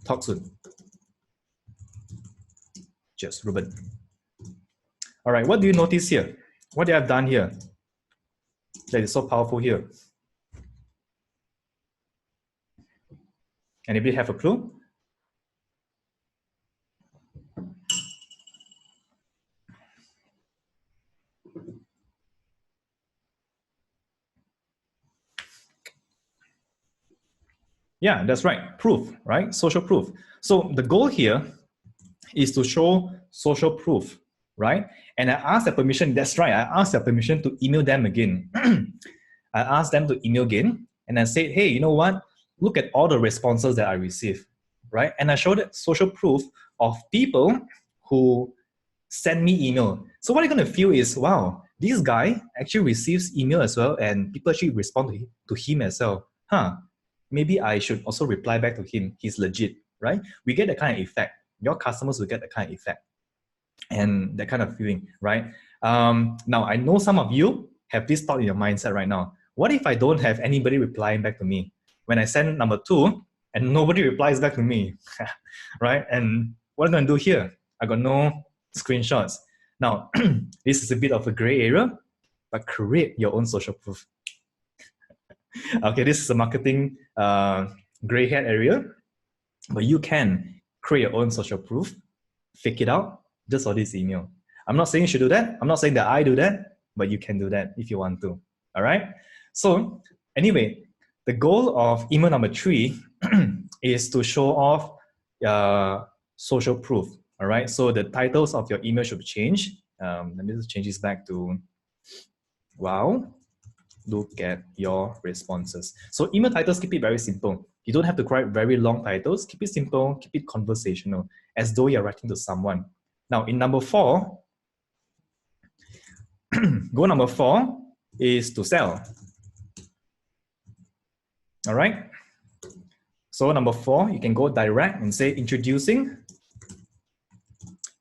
talk soon. Cheers, Ruben. All right, what do you notice here? What they have done here that is so powerful here? Anybody have a clue? Yeah, that's right. Proof, right? Social proof. So the goal here is to show social proof, right? And I asked their permission. That's right. I asked their permission to email them again. I asked them to email again, and I said, hey, you know what? Look at all the responses that I received, right? And I showed social proof of people who send me email. So what you're going to feel is, wow, this guy actually receives email as well, and people actually respond to him as well. Huh, maybe I should also reply back to him. He's legit, right? We get that kind of effect. Your customers will get that kind of effect and that kind of feeling, right? Now, I know some of you have this thought in your mindset right now. What if I don't have anybody replying back to me? When I send number 2 and nobody replies back to me, right? And what am I going to do here? I got no screenshots. Now, this is a bit of a gray area, but create your own social proof. Okay, this is a marketing gray hat area, but you can create your own social proof, fake it out just for this email. I'm not saying you should do that. I'm not saying that I do that, but you can do that if you want to. All right. So anyway, the goal of email number 3 is to show off social proof. All right. So the titles of your email should change. Let me just change this back to, wow, look at your responses. So email titles, keep it very simple. You don't have to write very long titles. Keep it simple, keep it conversational, as though you're writing to someone. Now in number 4, goal number 4 is to sell. All right. So number 4, you can go direct and say introducing.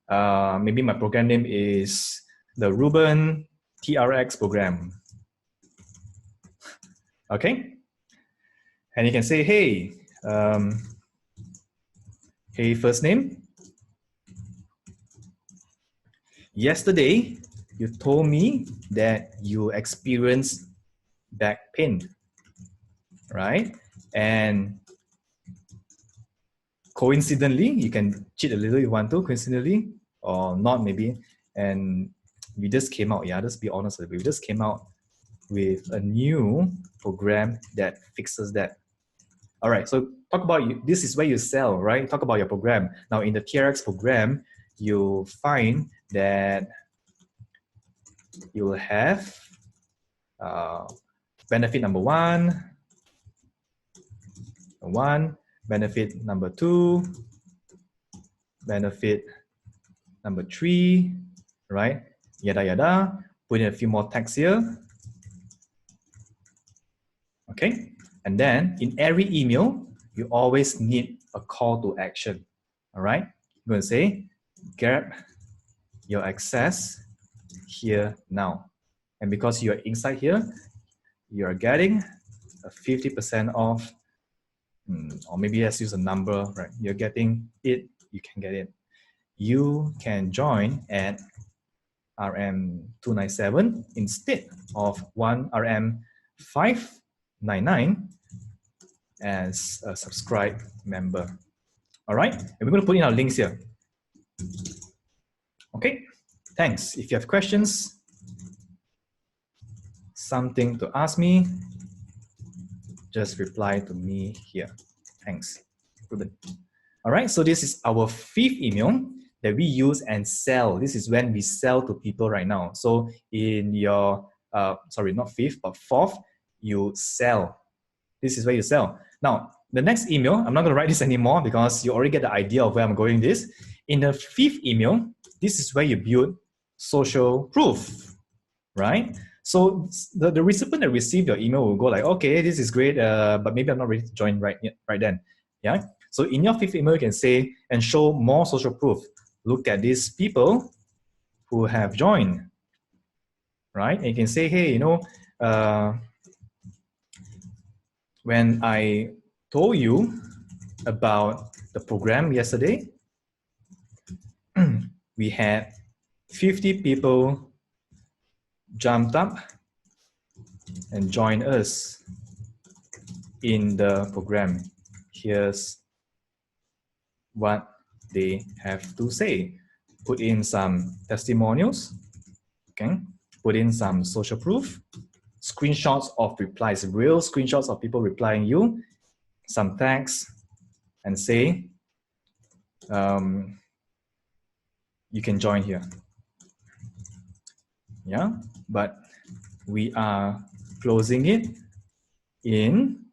Maybe my program name is the Ruben TRX program. Okay. And you can say, hey, hey, first name. Yesterday, you told me that you experienced back pain, right? And coincidentally, you can cheat a little if you want to, coincidentally, or not maybe. And we just came out, yeah, just be honest with you. We just came out with a new program that fixes that. All right, so talk about you. This is where you sell, right? Talk about your program. Now in the TRX program, you find that you will have benefit number 1, benefit number 2, benefit number 3, right? Yada yada. Put in a few more text here. Okay, and then in every email, you always need a call to action. All right, I'm going to say, grab your access here now. And because you're inside here, you're getting a 50% off, or maybe let's use a number, right? You're getting it, you can get it. You can join at RM297 instead of one RM599 as a subscribed member. All right, and we're going to put in our links here. Okay, thanks. If you have questions, something to ask me, just reply to me here. Thanks, Ruben. All right, so this is our 5th email that we use and sell. This is when we sell to people right now. So in your, sorry, not 5th, but 4th, you sell. This is where you sell. Now, the next email, I'm not going to write this anymore because you already get the idea of where I'm going this. In the 5th email, this is where you build social proof, right? So the recipient that received your email will go like, okay, this is great, but maybe I'm not ready to join right then. Yeah. So in your 5th email, you can say and show more social proof. Look at these people who have joined, right? And you can say, hey, you know, when I told you about the program yesterday, we had 50 people jumped up and joined us in the program. Here's what they have to say. Put in some testimonials, okay? Put in some social proof, screenshots of replies, real screenshots of people replying you, some tags, and say, you can join here. Yeah, but we are closing it in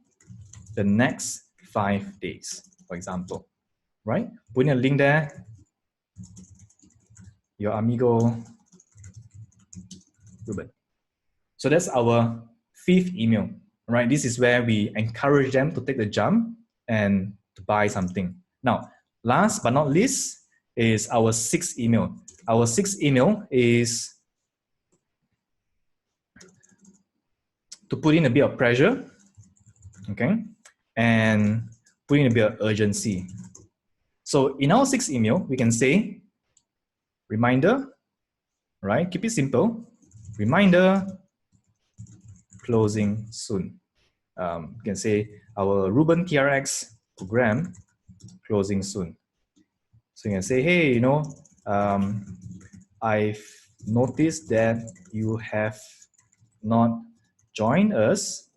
the next 5 days, for example, right? Put in a link there, your amigo Ruben. So that's our 5th email, right? This is where we encourage them to take the jump and to buy something. Now, last but not least is our 6th email. Our 6th email is to put in a bit of pressure, okay? And put in a bit of urgency. So in our 6th email, we can say, reminder, right? Keep it simple. Reminder, closing soon. You can say our Ruben TRX program closing soon. So you can say, hey, you know, I've noticed that you have not joined us.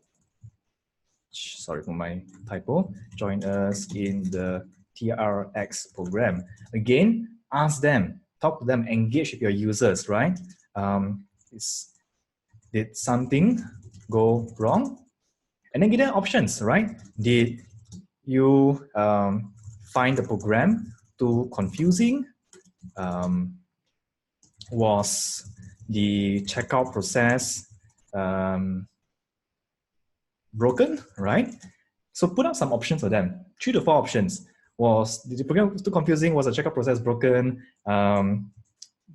Sorry for my typo. Join us in the TRX program. Again, ask them, talk to them, engage with your users, right? Did something go wrong? And then give them options, right? Did you find the program too confusing? Was the checkout process broken, right? So put up some options for them, 3 to 4 options. Was the program too confusing? Was the checkout process broken? Do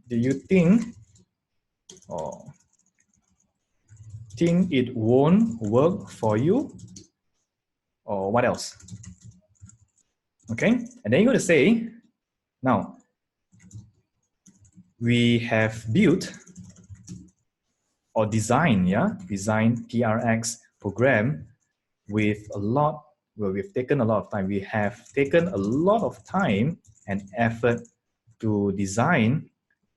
you think it won't work for you? Or what else? Okay, and then you're going to say, now, we have built or designed TRX program with a lot, well, we've taken a lot of time. We have taken a lot of time and effort to design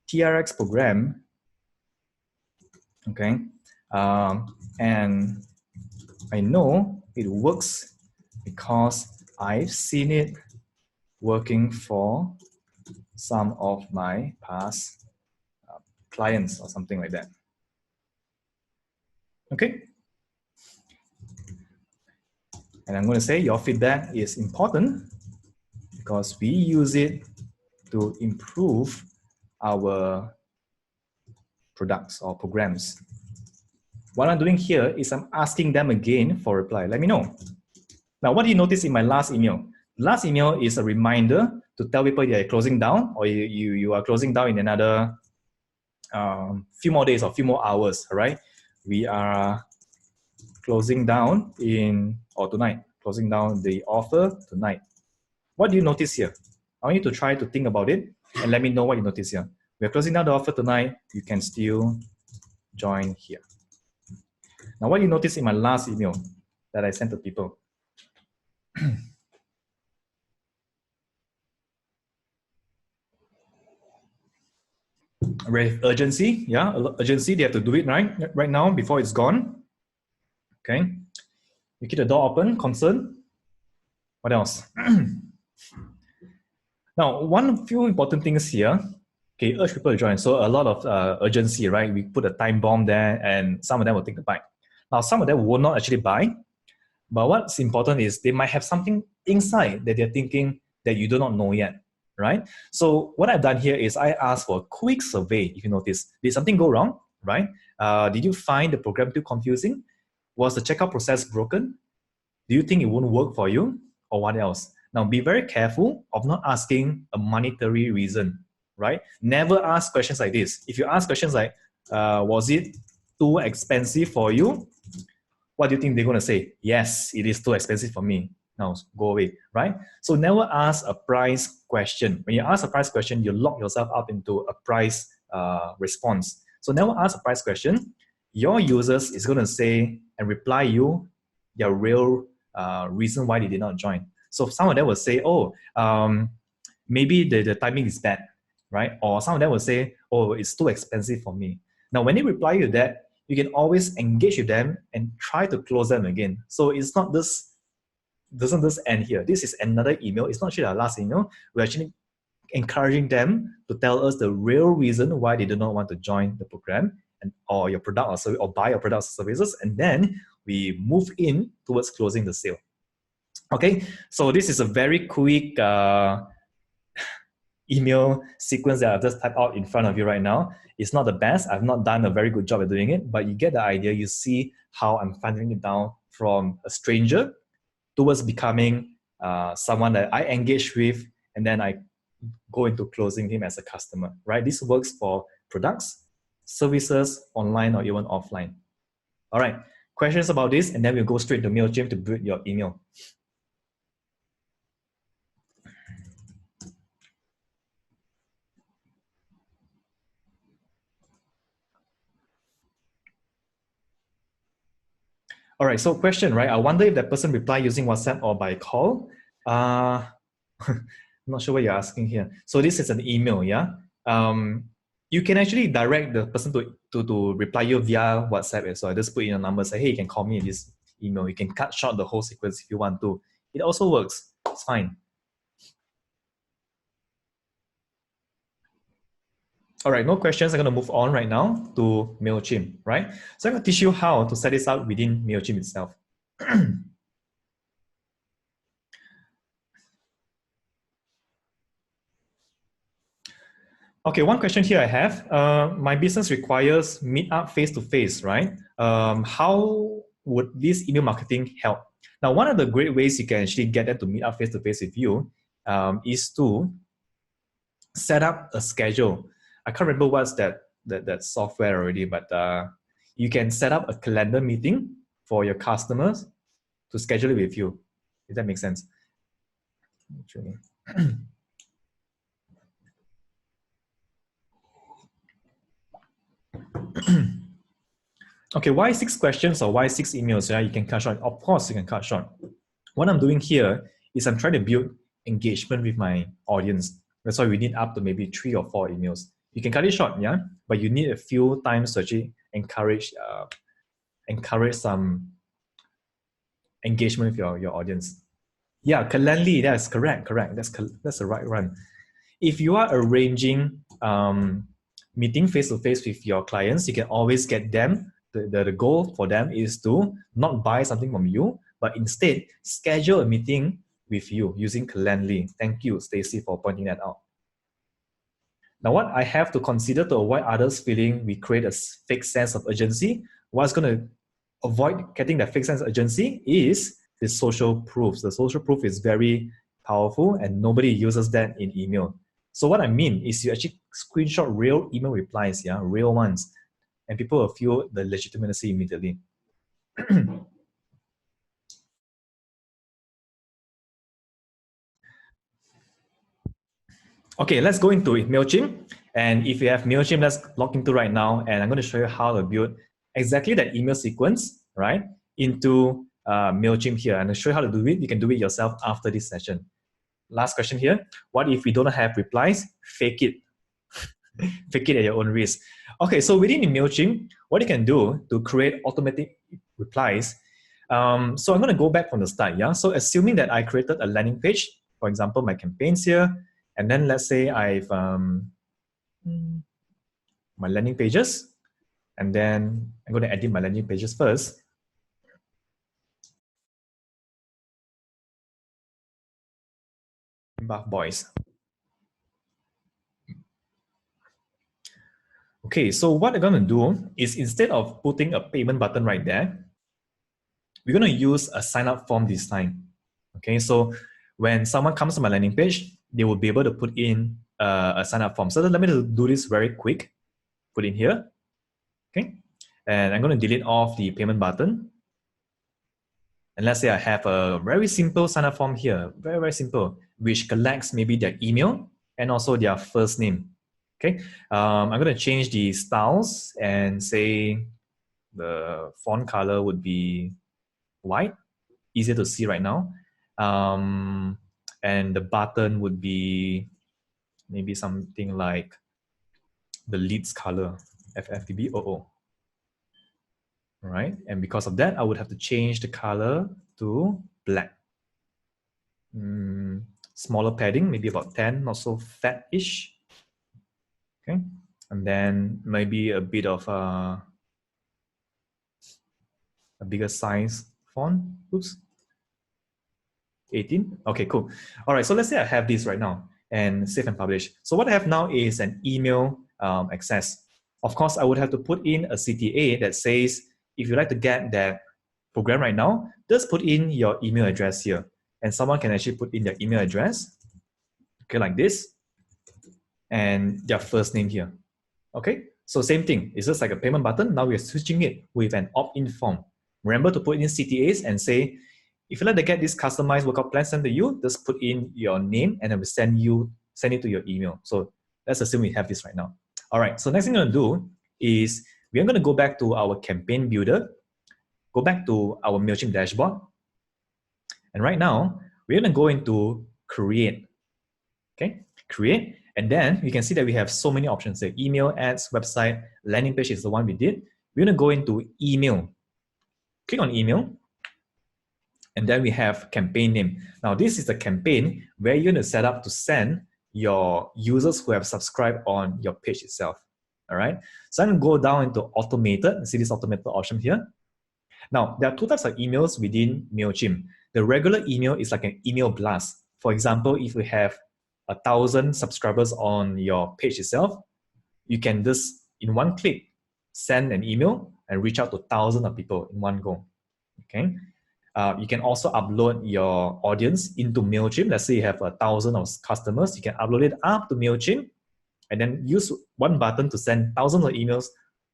TRX program, okay? And I know it works because I've seen it working for some of my past clients or something like that. Okay. And I'm going to say your feedback is important because we use it to improve our products or programs. What I'm doing here is I'm asking them again for reply. Let me know. Now, what do you notice in my last email? Last email is a reminder to tell people you're closing down or you are closing down in another few more days or few more hours, all right? We are closing down tonight, closing down the offer tonight. What do you notice here? I want you to try to think about it and let me know what you notice here. We're closing down the offer tonight. You can still join here. Now, what you notice in my last email that I sent to people? With urgency, yeah, urgency, they have to do it right now before it's gone. Okay. You keep the door open, concern. What else? Now, one few important things here. Okay, urge people to join. So a lot of urgency, right? We put a time bomb there and some of them will take the bite. Now, some of them will not actually buy. But what's important is they might have something inside that they're thinking that you do not know yet, right? So what I've done here is I asked for a quick survey. If you notice, did something go wrong, right? Did you find the program too confusing? Was the checkout process broken? Do you think it won't work for you? Or what else? Now, be very careful of not asking a monetary reason, right? Never ask questions like this. If you ask questions like, was it too expensive for you? What do you think they're going to say? Yes, it is too expensive for me. Now, go away, right? So never ask a price question. When you ask a price question, you lock yourself up into a price response. So never ask a price question. Your users is going to say and reply you their real reason why they did not join. So some of them will say, oh, maybe the timing is bad, right? Or some of them will say, oh, it's too expensive for me. Now, when they reply to that, you can always engage with them and try to close them again. So it's not this, doesn't this end here? This is another email. It's not actually our last email. We're actually encouraging them to tell us the real reason why they do not want to join the program or your product or service, or buy your products or services. And then we move in towards closing the sale. Okay, so this is a very quick email sequence that I've just typed out in front of you right now. It's not the best. I've not done a very good job at doing it, but you get the idea. You see how I'm funneling it down from a stranger towards becoming someone that I engage with, and then I go into closing him as a customer, right? This works for products, services, online or even offline. All right, questions about this, and then we'll go straight to MailChimp to build your email. All right, so question, right? I wonder if that person replied using WhatsApp or by call. I'm not sure what you're asking here. So this is an email, yeah? You can actually direct the person to reply you via WhatsApp. So I just put in a number, say, hey, you can call me in this email. You can cut short the whole sequence if you want to. It also works, it's fine. All right, no questions. I'm going to move on right now to MailChimp, right? So I'm going to teach you how to set this up within MailChimp itself. Okay, one question here I have. My business requires meetup face-to-face, right? How would this email marketing help? Now, one of the great ways you can actually get them to meet up face-to-face with you is to set up a schedule. I can't remember what's that software already, but you can set up a calendar meeting for your customers to schedule it with you. If that makes sense. Okay, why 6 questions or why 6 emails? Yeah, you can cut short. Of course, you can cut short. What I'm doing here is I'm trying to build engagement with my audience. That's why we need up to maybe 3 or 4 emails. You can cut it short, yeah, but you need a few times to actually encourage some engagement with your audience. Yeah, Calendly, that's correct. That's the right one. If you are arranging meeting face-to-face with your clients, you can always get them. The goal for them is to not buy something from you, but instead schedule a meeting with you using Calendly. Thank you, Stacy, for pointing that out. Now, what I have to consider to avoid others feeling we create a fake sense of urgency, what's going to avoid getting that fake sense of urgency is the social proofs. The social proof is very powerful and nobody uses that in email. So what I mean is you actually screenshot real email replies, yeah, real ones, and people will feel the legitimacy immediately. Okay, let's go into MailChimp. And if you have MailChimp, let's log into right now. And I'm going to show you how to build exactly that email sequence, right, into MailChimp here. And I'll show you how to do it. You can do it yourself after this session. Last question here. What if we don't have replies? Fake it. Fake it at your own risk. Okay, so within MailChimp, what you can do to create automatic replies. So I'm going to go back from the start. Yeah. So assuming that I created a landing page, for example, my campaigns here, and then let's say I've my landing pages, and then I'm going to edit my landing pages first. Buff boys. Okay, so what I'm going to do is instead of putting a payment button right there, we're going to use a sign up form this time. Okay, so when someone comes to my landing page, they will be able to put in a sign up form. So let me do this very quick. Put in here. Okay, and I'm going to delete off the payment button. And let's say I have a very simple sign up form here, very, very simple, which collects maybe their email and also their first name. Okay, I'm going to change the styles and say the font color would be white, easier to see right now. And the button would be maybe something like the leads color, FFPB00. All right, and because of that, I would have to change the color to black. Smaller padding, maybe about 10, not so fat-ish. Okay, and then maybe a bit of a bigger size font. Oops, 18. Okay, cool. All right, so let's say I have this right now and save and publish. So what I have now is an email access. Of course, I would have to put in a CTA that says, if you'd like to get that program right now, just put in your email address here. And someone can actually put in their email address, okay, like this, and their first name here. Okay, so same thing. It's just like a payment button. Now we're switching it with an opt-in form. Remember to put in CTAs and say, if you'd like to get this customized workout plan sent to you, just put in your name and then we'll send it to your email. So let's assume we have this right now. All right, so next thing I'm going to do is we're going to go back to our campaign builder, go back to our MailChimp dashboard. And right now, we're going to go into create. Okay, create. And then you can see that we have so many options there. Email, ads, website, landing page is the one we did. We're going to go into email. Click on email. And then we have campaign name. Now, this is the campaign where you're going to set up to send your users who have subscribed on your page itself. All right. So I'm going to go down into automated. See this automated option here. Now, there are two types of emails within MailChimp. The regular email is like an email blast. For example, if we have 1,000 subscribers on your page itself, you can just, in one click, send an email and reach out to thousands of people in one go. Okay. You can also upload your audience into MailChimp. Let's say you have 1,000 of customers. You can upload it up to MailChimp and then use one button to send thousands of emails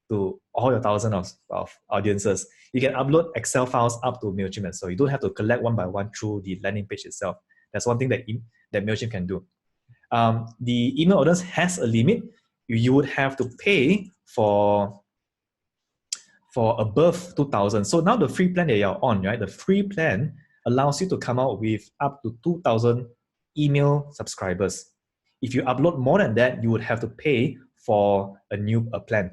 to all your thousands of audiences. You can upload Excel files up to MailChimp, so you don't have to collect one by one through the landing page itself. That's one thing that MailChimp can do. The email audience has a limit. You would have to pay for above 2,000. So now the free plan that you're on, right? The free plan allows you to come out with up to 2,000 email subscribers. If you upload more than that, you would have to pay for a plan.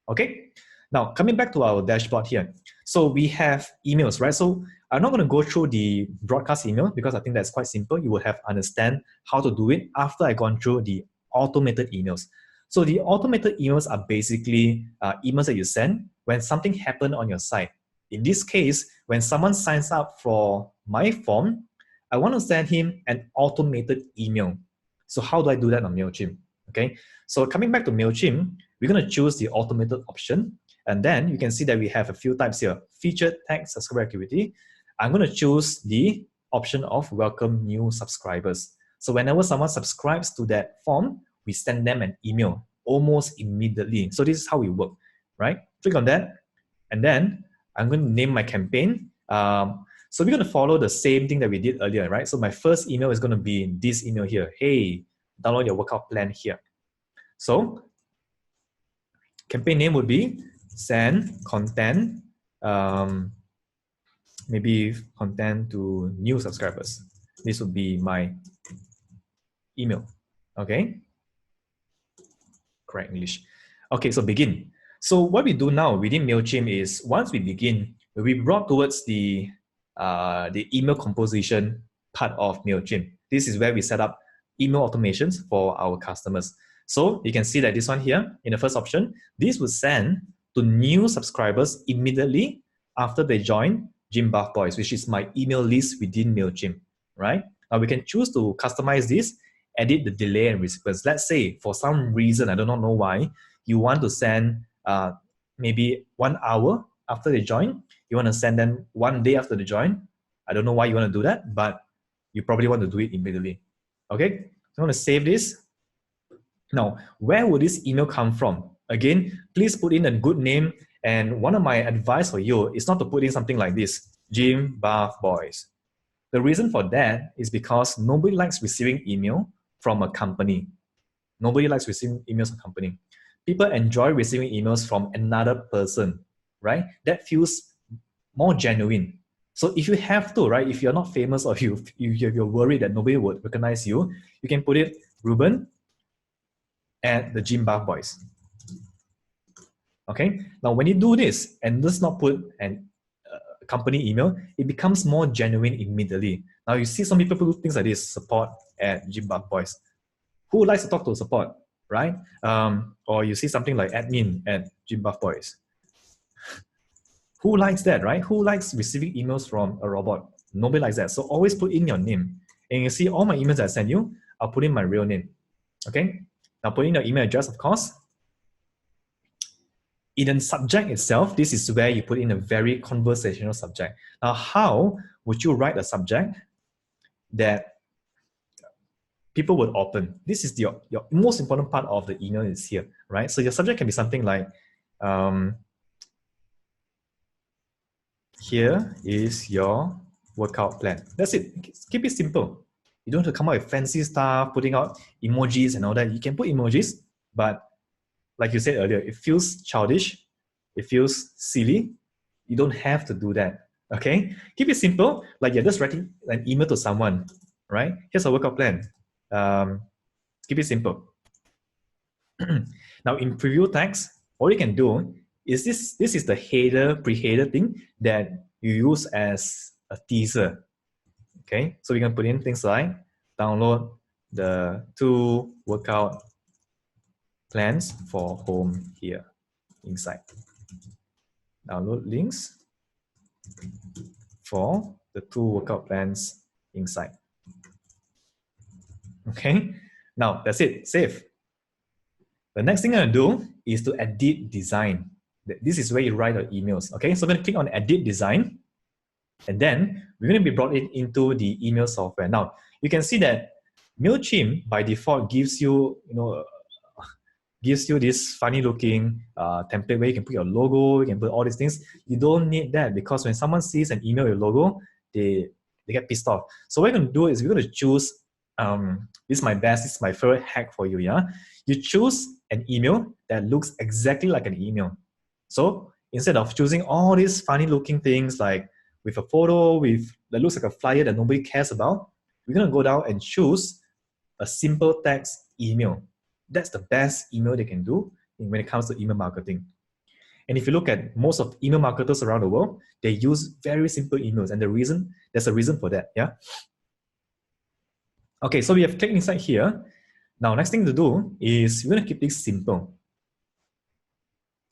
Okay. Now coming back to our dashboard here. So we have emails, right? So I'm not going to go through the broadcast email because I think that's quite simple. You will have understand how to do it after I've gone through the automated emails. So the automated emails are basically emails that you send when something happened on your site. In this case, when someone signs up for my form, I want to send him an automated email. So how do I do that on MailChimp? Okay, so coming back to MailChimp, we're going to choose the automated option. And then you can see that we have a few types here. Featured tag subscriber activity. I'm going to choose the option of welcome new subscribers. So whenever someone subscribes to that form, we send them an email almost immediately. So this is how we work, right? Click on that. And then I'm going to name my campaign. So we're going to follow the same thing that we did earlier, right? So my first email is going to be this email here. Hey, download your workout plan here. So campaign name would be send content, maybe content to new subscribers. This would be my email. Okay, correct English. Okay, so begin. So what we do now within MailChimp is once we begin, we brought towards the email composition part of MailChimp. This is where we set up email automations for our customers. So you can see that this one here in the first option, this will send to new subscribers immediately after they join Gym Buff Boys, which is my email list within MailChimp, right? Now we can choose to customize this, edit the delay and sequence. Let's say for some reason, I do not know why, you want to send maybe 1 hour after they join. You want to send them 1 day after they join. I don't know why you want to do that, but you probably want to do it immediately. Okay, so I want to save this. Now, where would this email come from? Again, please put in a good name. And one of my advice for you is not to put in something like this, Gym Buff Boys. The reason for that is because nobody likes receiving email from a company. Nobody likes receiving emails from a company. People enjoy receiving emails from another person, right? That feels more genuine. So if you have to, right, if you're not famous or you're worried that nobody would recognize you, you can put it Ruben at the Gym Buff Boys. Okay, now when you do this and does not put an company email, it becomes more genuine immediately. Now you see some people put things like this, support at Gym Buff Boys. Who likes to talk to support, right? Or you see something like admin at Gym Buff Boys. Who likes that, right? Who likes receiving emails from a robot? Nobody likes that. So always put in your name. And you see all my emails that I send you, I'll put in my real name. Okay, now put in your email address, of course. In the subject itself, this is where you put in a very conversational subject. Now, how would you write a subject that people would open? This is your most important part of the email is here, right? So your subject can be something like, here is your workout plan. That's it. Keep it simple. You don't have to come up with fancy stuff, putting out emojis and all that. You can put emojis, but like you said earlier, it feels childish. It feels silly. You don't have to do that, okay? Keep it simple, like you're just writing an email to someone, right? Here's a workout plan. Keep it simple. Now in preview text, all you can do is this is the header, pre-header thing that you use as a teaser, okay? So we can put in things like download the 2 workout plans for home here inside. Download links for the 2 workout plans inside. Okay, now that's it, save. The next thing I'm gonna do is to edit design. This is where you write your emails. Okay, so I'm gonna click on edit design, and then we're gonna be brought into the email software. Now you can see that MailChimp by default gives you, gives you this funny looking template where you can put your logo, you can put all these things. You don't need that because when someone sees an email with your logo, they get pissed off. So what we're gonna do is we're gonna choose, this is my best, this is my favorite hack for you, yeah? You choose an email that looks exactly like an email. So instead of choosing all these funny looking things like with a photo, that looks like a flyer that nobody cares about, we're gonna go down and choose a simple text email. That's the best email they can do when it comes to email marketing. And if you look at most of email marketers around the world, they use very simple emails. And there's a reason for that, yeah? Okay, so we have clicked inside here. Now, next thing to do is we're gonna keep this simple.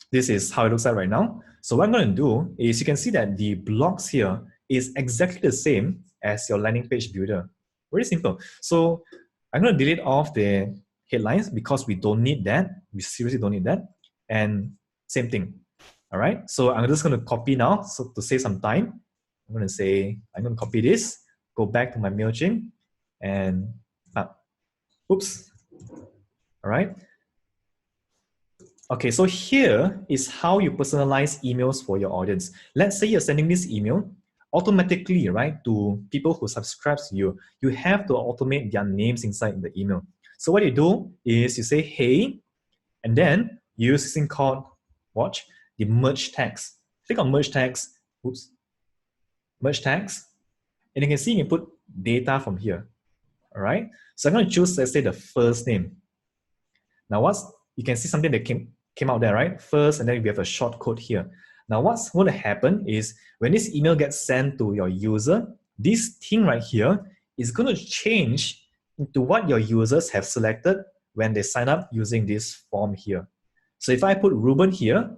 This is how it looks like right now. So what I'm gonna do is you can see that the blocks here is exactly the same as your landing page builder. Very simple. So I'm gonna delete off the headlines because we don't need that. We seriously don't need that. And same thing. All right. So I'm just going to copy now. So to save some time, I'm going to copy this, go back to my MailChimp and oops. All right. Okay. So here is how you personalize emails for your audience. Let's say you're sending this email automatically, right, to people who subscribe to you. You have to automate their names inside the email. So what you do is you say, hey, and then you use this thing called, watch, the merge tags. Click on merge tags, oops, merge tags, and you can see you can put data from here, all right? So I'm going to choose, let's say, the first name. Now you can see something that came out there, right? First, and then we have a short code here. Now what's going to happen is when this email gets sent to your user, this thing right here is going to change into what your users have selected when they sign up using this form here. So if I put Ruben here,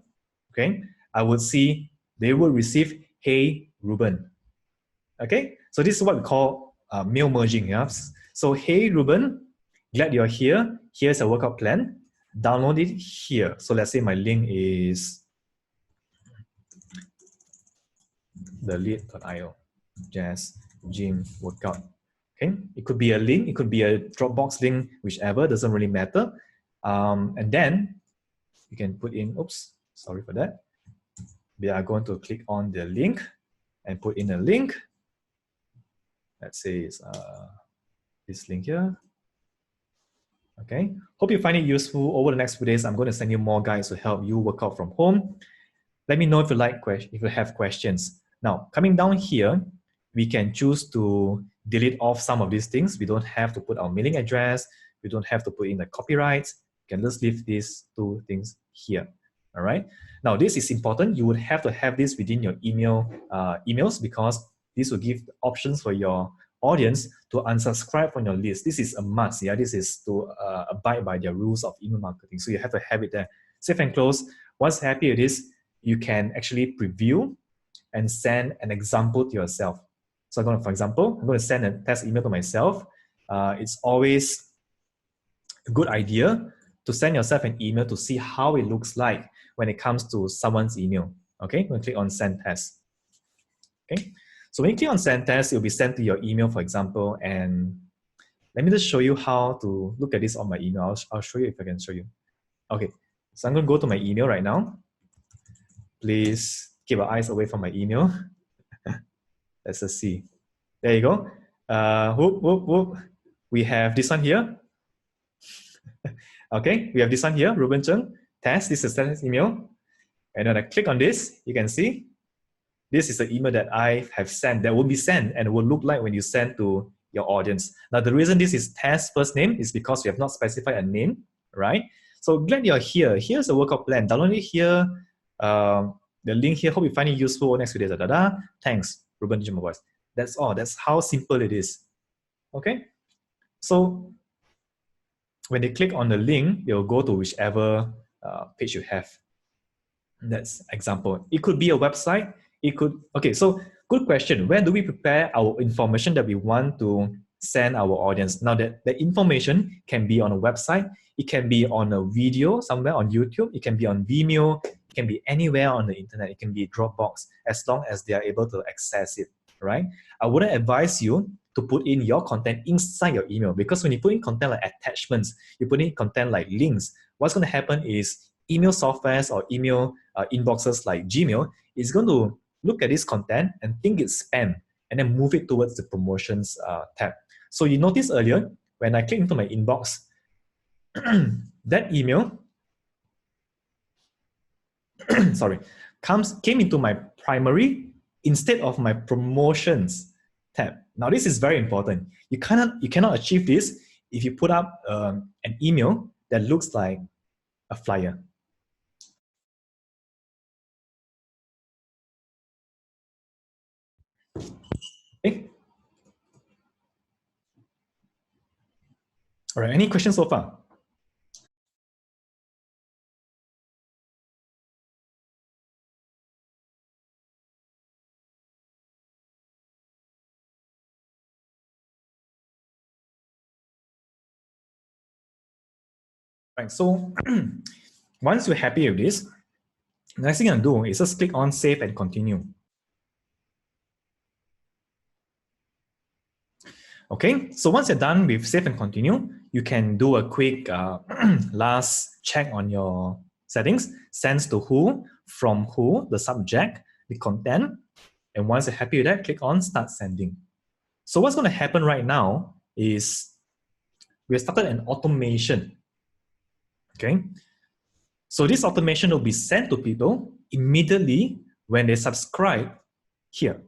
okay, I would see they will receive, hey, Ruben. Okay, so this is what we call mail merging. Yeah? So, hey, Ruben, glad you're here. Here's a workout plan. Download it here. So let's say my link is thelead.io, Jazz Gym Workout. Okay, it could be a link, it could be a Dropbox link, whichever, doesn't really matter. And then you can put in, oops, sorry for that. We are going to click on the link and put in a link. Let's say it's this link here. Okay, hope you find it useful. Over the next few days, I'm going to send you more guides to help you work out from home. Let me know if you have questions. Now, coming down here, we can choose to delete off some of these things. We don't have to put our mailing address. We don't have to put in the copyrights. You can just leave these two things here. All right. Now, this is important. You would have to have this within your emails because this will give options for your audience to unsubscribe from your list. This is a must. Yeah, this is to abide by their rules of email marketing. So you have to have it there. Save and close. Once happy with this, you can actually preview and send an example to yourself. So for example, I'm going to send a test email to myself. It's always a good idea to send yourself an email to see how it looks like when it comes to someone's email. Okay, I'm going to click on send test. Okay, so when you click on send test, it will be sent to your email, for example. And let me just show you how to look at this on my email. I'll show you if I can show you. Okay, so I'm going to go to my email right now. Please keep your eyes away from my email. Let's just see. There you go. Whoop, whoop, whoop. We have this one here. Okay, we have this one here, Ruben Cheng, test. This is the test email. And when I click on this, you can see this is the email that I have sent, that will be sent and will look like when you send to your audience. Now, the reason this is test first name is because we have not specified a name, right? So glad you're here. Here's a workout plan. Download it here. The link here. Hope you find it useful. Next video. Thanks, Ruben Gym Voice. That's all. That's how simple it is. Okay. So when they click on the link, they'll go to whichever page you have. That's example. It could be a website. It could. Okay. So good question. Where do we prepare our information that we want to send our audience? Now that the information can be on a website. It can be on a video somewhere on YouTube. It can be on Vimeo. It can be anywhere on the internet. It can be Dropbox, as long as they are able to access it, right? I wouldn't advise you to put in your content inside your email, because when you put in content like attachments, you put in content like links, what's going to happen is email softwares or email inboxes like Gmail is going to look at this content and think it's spam and then move it towards the promotions tab. So you noticed earlier, when I click into my inbox, that email came into my primary instead of my promotions tab. Now this is very important. You cannot achieve this if you put up an email that looks like a flyer. Okay. All right, any questions so far? Right, so once you're happy with this, the next thing you can do is just click on save and continue. Okay, so once you're done with save and continue, you can do a quick last check on your settings. Sends to who, from who, the subject, the content. And once you're happy with that, click on start sending. So what's going to happen right now is we have started an automation. Okay. So this automation will be sent to people immediately when they subscribe here.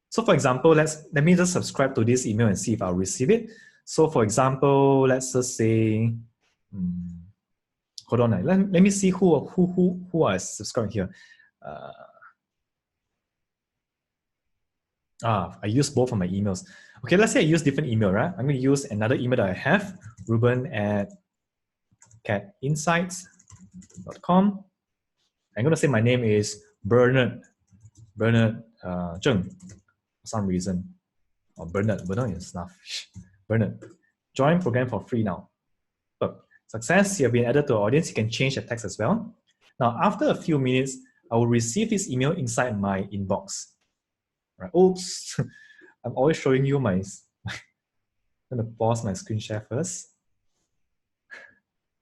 So for example, let me just subscribe to this email and see if I'll receive it. So for example, let's just say, hold on, let me see who I subscribed here. I use both of my emails. Okay, let's say I use different email, right? I'm going to use another email that I have, ruben@catinsights.com. I'm going to say my name is Bernard Zheng, for some reason. Or Bernard is enough. Bernard, join program for free now. Look, success, you have been added to our audience. You can change the text as well. Now, after a few minutes, I will receive this email inside my inbox. Right. Oops, I'm always showing you my, I'm going to pause my screen share first.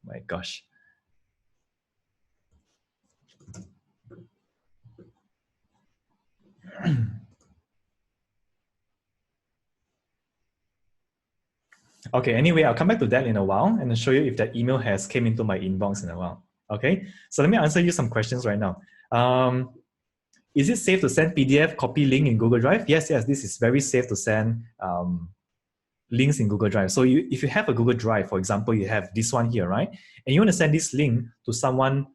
My gosh. Okay, anyway, I'll come back to that in a while and show you if that email has came into my inbox in a while. Okay, so let me answer you some questions right now. Is it safe to send PDF copy link in Google Drive? Yes, this is very safe to send links in Google Drive. So if you have a Google Drive, for example, you have this one here, right? And you want to send this link to someone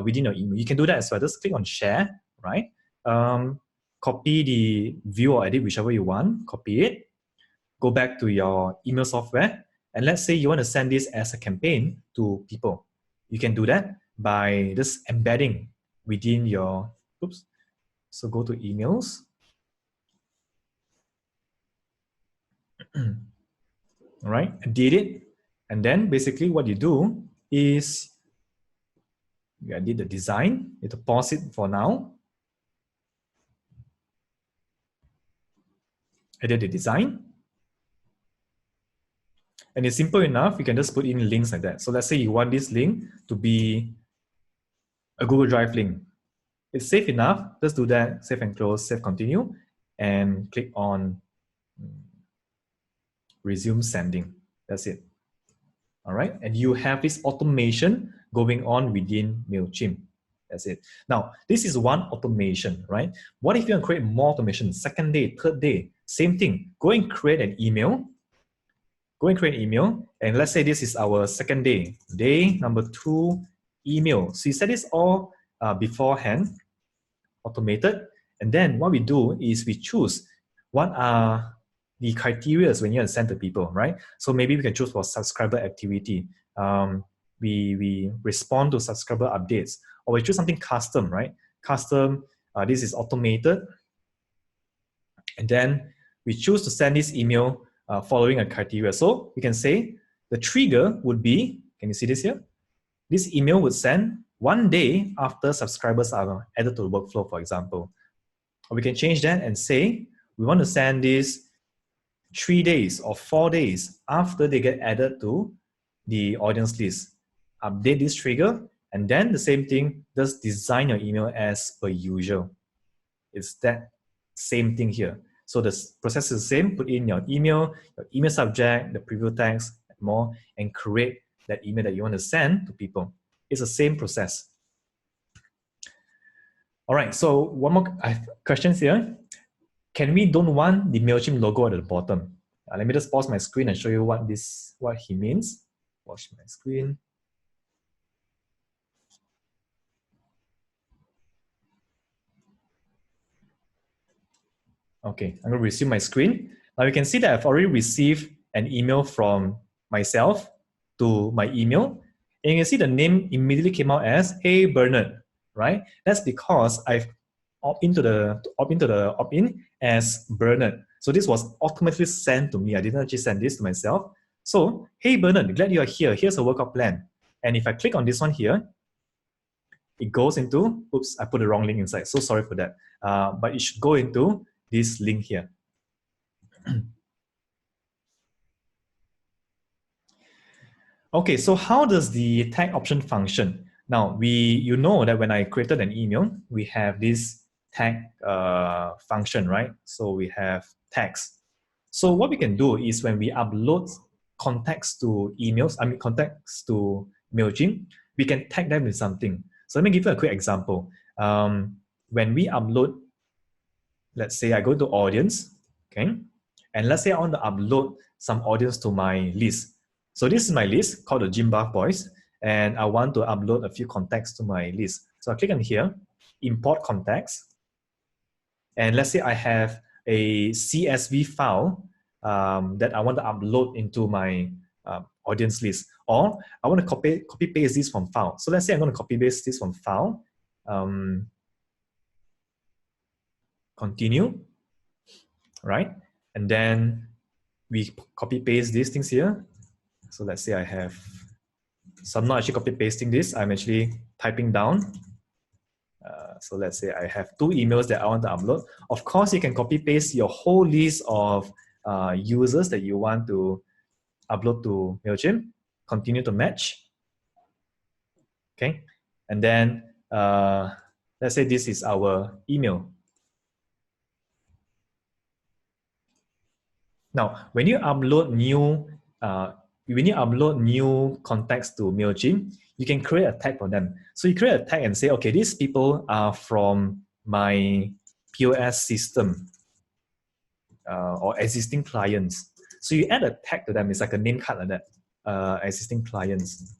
within your email, you can do that as well. Just click on share, right? Copy the view or edit, whichever you want, copy it. Go back to your email software. And let's say you want to send this as a campaign to people. You can do that by just embedding within your, oops. So go to emails. All right, did it. And then basically what you do is I did the design. You have to pause it for now. I did the design. And it's simple enough. You can just put in links like that. So let's say you want this link to be a Google Drive link. It's safe enough. Just do that, save and close, save, continue, and click on resume sending. That's it. All right, and you have this automation going on within MailChimp. That's it. Now, this is one automation, right? What if you want to create more automation? Second day, third day, same thing. Go and create an email. Go and create an email. And let's say this is our second day. Day number 2, email. So you set this all beforehand, automated. And then what we do is we choose what are the criteria when you send to people, right? So maybe we can choose for subscriber activity. We respond to subscriber updates, or we choose something custom, right? Custom, this is automated. And then we choose to send this email following a criteria. So we can say the trigger would be, can you see this here? This email would send 1 day after subscribers are added to the workflow, for example. Or we can change that and say, we want to send this 3 days or 4 days after they get added to the audience list. Update this trigger, and then the same thing, just design your email as per usual. It's that same thing here. So the process is the same. Put in your email subject, the preview text, and more, and create that email that you want to send to people. It's the same process. All right, so one more questions here. Can we don't want the MailChimp logo at the bottom? Let me just pause my screen and show you what he means. Watch my screen. Okay, I'm going to resume my screen. Now you can see that I've already received an email from myself to my email. And you can see the name immediately came out as, hey, Bernard, right? That's because I've opt into the opt-in as Bernard. So this was automatically sent to me. I didn't actually send this to myself. So, hey Bernard, glad you are here. Here's a workout plan. And if I click on this one here, it goes into, oops, I put the wrong link inside. So sorry for that. But it should go into this link here. Okay, so how does the tag option function? Now, you know that when I created an email, we have this tag function, right? So we have tags. So what we can do is when we upload contacts to emails, contacts to MailChimp, we can tag them with something. So let me give you a quick example. When we upload, let's say I go to audience, okay? And let's say I want to upload some audience to my list. So this is my list called the Gym Buff Boys, and I want to upload a few contacts to my list. So I click on here, import contacts. And let's say I have a CSV file that I want to upload into my audience list, or I want to copy paste this from file. So let's say I'm going to copy paste this from file. Continue, right? And then we copy paste these things here. So let's say I have, so I'm not actually copy pasting this, I'm actually typing down. So let's say I have 2 emails that I want to upload. Of course, you can copy paste your whole list of users that you want to upload to MailChimp. Continue to match. Okay. And then let's say this is our email. Now, when you upload new contacts to MailChimp, you can create a tag for them. So you create a tag and say, okay, these people are from my POS system or existing clients. So you add a tag to them. It's like a name card like that, existing clients.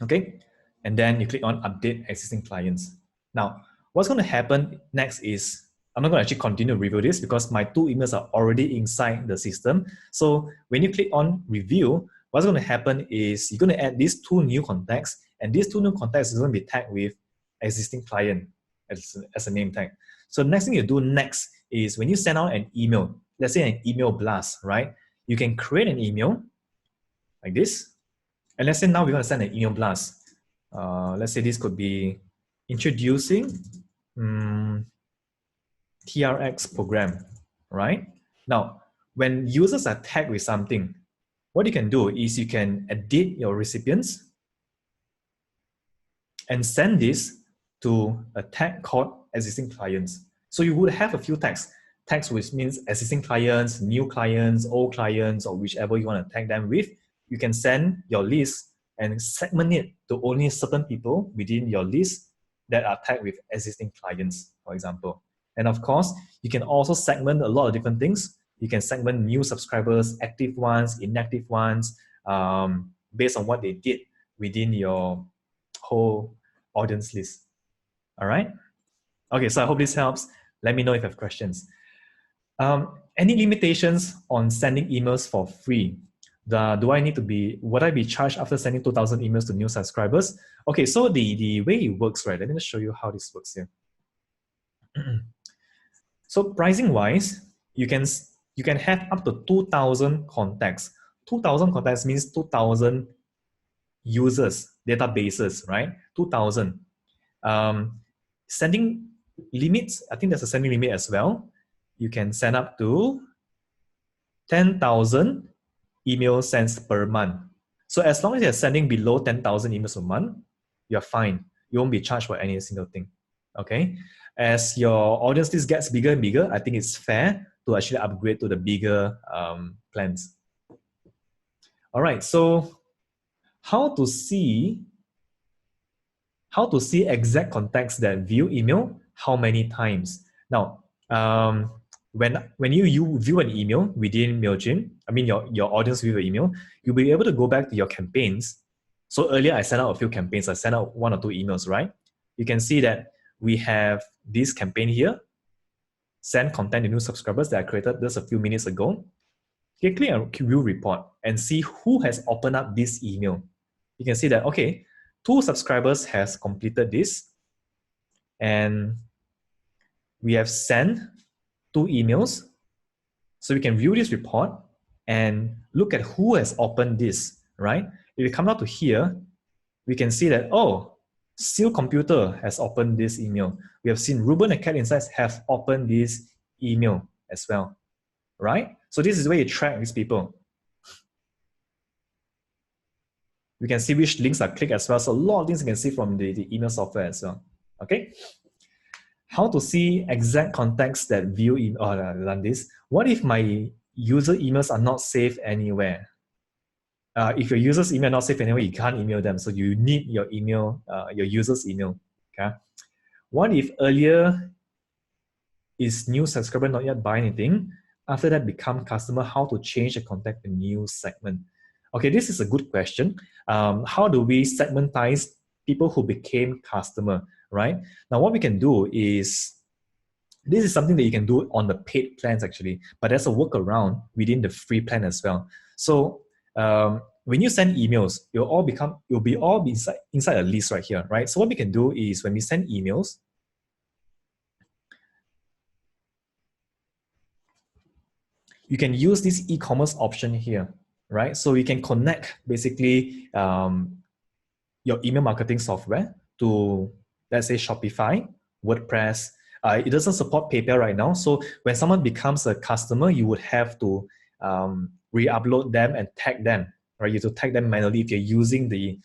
Okay, and then you click on update existing clients. Now, what's going to happen next is, I'm not going to actually continue to review this because my 2 emails are already inside the system. So when you click on review, what's going to happen is you're going to add these 2 new contacts, and these 2 new contacts is going to be tagged with existing client as a name tag. So the next thing you do next is when you send out an email, let's say an email blast, right? You can create an email like this. And let's say now we're going to send an email blast. Let's say this could be introducing TRX program, right? Now, when users are tagged with something, what you can do is you can edit your recipients and send this to a tag called existing clients. So you would have a few tags. Tags which means existing clients, new clients, old clients, or whichever you want to tag them with. You can send your list and segment it to only certain people within your list that are tagged with existing clients, for example. And of course, you can also segment a lot of different things. You can segment new subscribers, active ones, inactive ones, based on what they did within your whole audience list. All right? Okay, so I hope this helps. Let me know if you have questions. Any limitations on sending emails for free? Would I be charged after sending 2,000 emails to new subscribers? Okay, so the way it works, right? Let me just show you how this works here. So pricing wise, you can have up to 2,000 contacts. 2,000 contacts means 2,000 users, databases, right? 2,000. Sending limits, I think there's a sending limit as well. You can send up to 10,000 email sends per month. So as long as you're sending below 10,000 emails a month, you're fine. You won't be charged for any single thing. Okay? As your audience list gets bigger and bigger, I think it's fair to actually upgrade to the bigger plans. All right, so how to see exact contacts that view email, how many times? Now, when you view an email within MailChimp, I mean your audience view an email, you'll be able to go back to your campaigns. So earlier I sent out a few campaigns, I sent out 1 or 2 emails, right? You can see that we have this campaign here, send content to new subscribers that I created just a few minutes ago. You can click on view report and see who has opened up this email. You can see that, okay, 2 subscribers has completed this, and we have sent 2 emails. So we can view this report and look at who has opened this, right? If we come down to here, we can see that, oh, Seal Computer has opened this email. We have seen Ruben and Cat Insights have opened this email as well, right? So this is where you track these people. We can see which links are clicked as well. So a lot of things you can see from the email software as well, okay? How to see exact contacts that view in, done this. What if my user emails are not saved anywhere. If your user's email not saved anywhere, you can't email them. So you need your email, your user's email. Okay. What if earlier is new subscriber not yet buy anything? After that, become customer. How to change the contact the new segment? Okay, this is a good question. How do we segmentize people who became customer? Right now, what we can do is, this is something that you can do on the paid plans actually, but there's a workaround within the free plan as well. So when you send emails, you'll be all inside a list right here, right? So what we can do is when we send emails, you can use this e-commerce option here, right? So you can connect basically your email marketing software to, let's say, Shopify, WordPress. It doesn't support PayPal right now. So when someone becomes a customer, you would have to re-upload them and tag them, right? You have to tag them manually if you're using the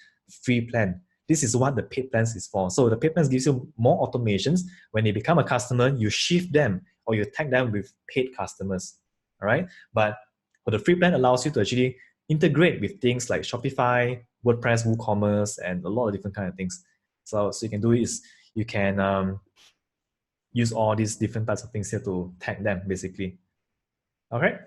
free plan. This is what the paid plans is for. So the paid plans gives you more automations. When they become a customer, you shift them or you tag them with paid customers, all right? But for the free plan allows you to actually integrate with things like Shopify, WordPress, WooCommerce, and a lot of different kind of things. So you can do is you can use all these different types of things here to tag them basically. All right.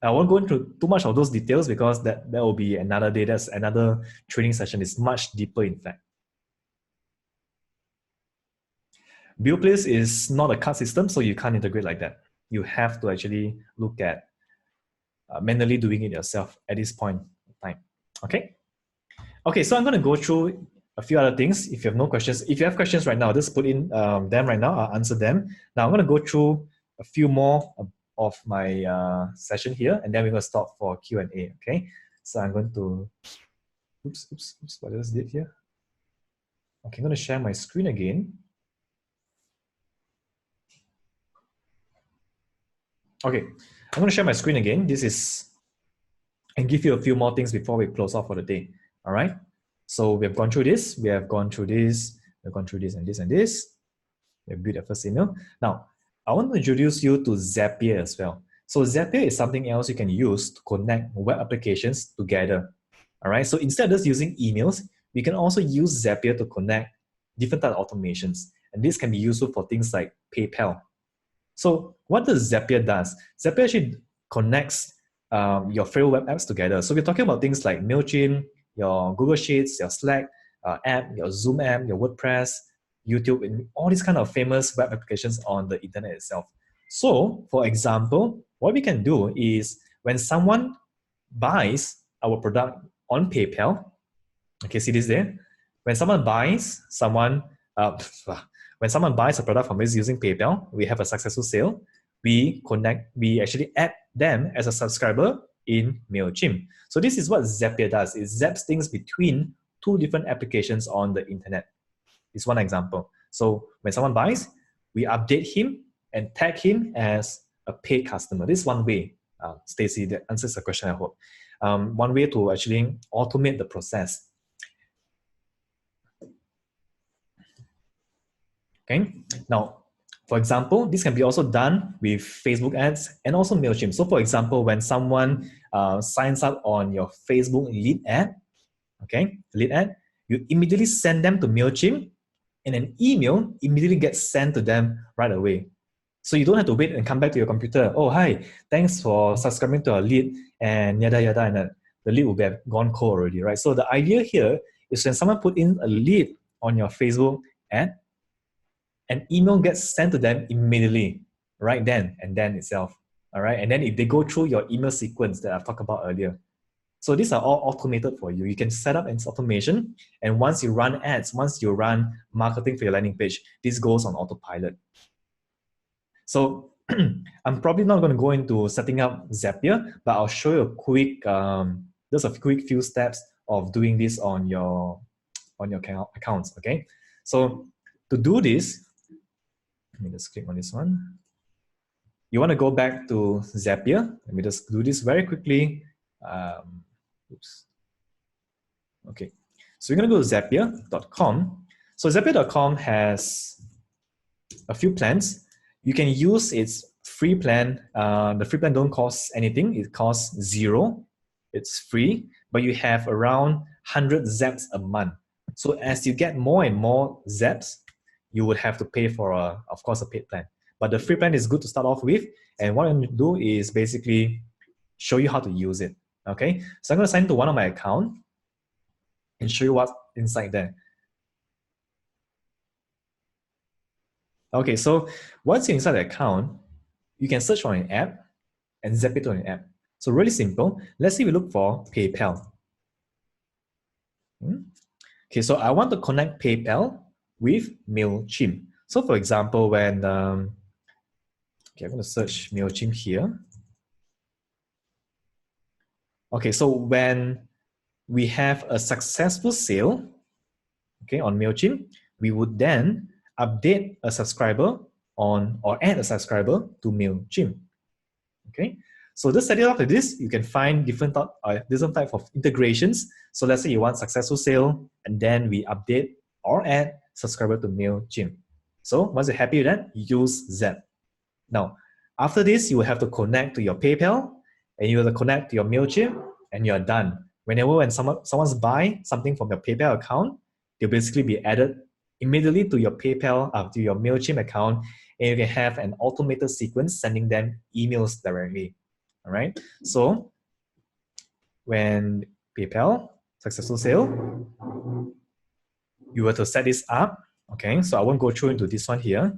I won't go into too much of those details because that will be another day. That's another training session. It's much deeper in fact. BillPlace is not a card system, so you can't integrate like that. You have to actually look at manually doing it yourself at this point in time. Okay. Okay, so I'm going to go through a few other things. If you have no questions, if you have questions right now, just put in them right now. I'll answer them. Now I'm going to go through a few more of my session here, and then we're going to stop for Q&A. Okay, so I'm going to, oops, what else did here? Okay, I'm going to share my screen again. Okay, I'm going to share my screen again. This is, and give you a few more things before we close off for the day. All right. So we have gone through this. We have gone through this. We've gone through this and this and this. We have built a first email. Now, I want to introduce you to Zapier as well. So Zapier is something else you can use to connect web applications together. All right. So instead of just using emails, we can also use Zapier to connect different types of automations. And this can be useful for things like PayPal. So what does Zapier does? Zapier actually connects your favorite web apps together. So we're talking about things like MailChimp, your Google Sheets, your Slack app, your Zoom app, your WordPress, YouTube, and all these kind of famous web applications on the internet itself. So, for example, what we can do is when someone buys our product on PayPal, okay, see this there? When someone buys when someone buys a product from us using PayPal, we have a successful sale. We actually add them as a subscriber in MailChimp. So this is what Zapier does. It zaps things between two different applications on the internet. It's one example. So when someone buys, we update him and tag him as a paid customer. This is one way, Stacy, that answers the question, I hope. One way to actually automate the process. Okay, now, for example, this can be also done with Facebook ads and also MailChimp. So for example, when someone signs up on your Facebook lead ad, okay, lead ad, you immediately send them to MailChimp and an email immediately gets sent to them right away. So you don't have to wait and come back to your computer. Oh, hi, thanks for subscribing to our lead and yada, yada, and the lead will have gone cold already, right? So the idea here is when someone put in a lead on your Facebook ad, an email gets sent to them immediately, right then and then itself. All right. And then if they go through your email sequence that I've talked about earlier. So these are all automated for you. You can set up an automation. And once you run ads, once you run marketing for your landing page, this goes on autopilot. So I'm probably not going to go into setting up Zapier, but I'll show you a quick, just a quick few steps of doing this on your accounts. Okay. So to do this, let me just click on this one. You want to go back to Zapier. Let me just do this very quickly. Oops. Okay. So we're going to go to Zapier.com. So Zapier.com has a few plans. You can use its free plan, the free plan don't cost anything. It costs zero. It's free, but you have around 100 zaps a month. So as you get more and more zaps, you would have to pay for, of course, a paid plan. But the free plan is good to start off with. And what I'm going to do is basically show you how to use it. Okay, so I'm going to sign into one of my account and show you what's inside there. Okay, so once you're inside the account, you can search for an app and zap it to an app. So really simple. Let's say we look for PayPal. Okay, so I want to connect PayPal with MailChimp. So for example, when, okay, I'm going to search MailChimp here. Okay, so when we have a successful sale, okay, on MailChimp, we would then update a subscriber on, or add a subscriber to MailChimp. Okay, so just set it up like this. You can find different type of integrations. So let's say you want successful sale, and then we update or add subscriber to MailChimp. So once you're happy with that, use Zap. Now, after this, you will have to connect to your PayPal, and you will connect to your MailChimp, and you're done. When someone's buy something from your PayPal account, they'll basically be added immediately to your PayPal, to your MailChimp account, and you can have an automated sequence sending them emails directly. All right. So when PayPal successful sale, you were to set this up. Okay. So I won't go through into this one here.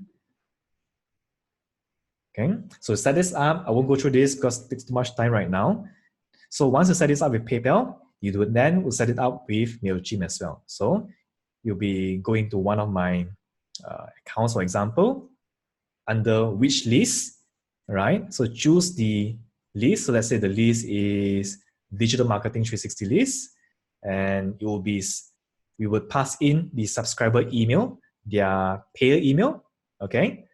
Okay. So set this up. I won't go through this because it takes too much time right now. So once you set this up with PayPal, you will set it up with MailChimp as well. So you'll be going to one of my accounts, for example, under which list, right? So choose the list. So let's say the list is Digital Marketing 360 list, and it will be, we will pass in the subscriber email, their payer email, okay?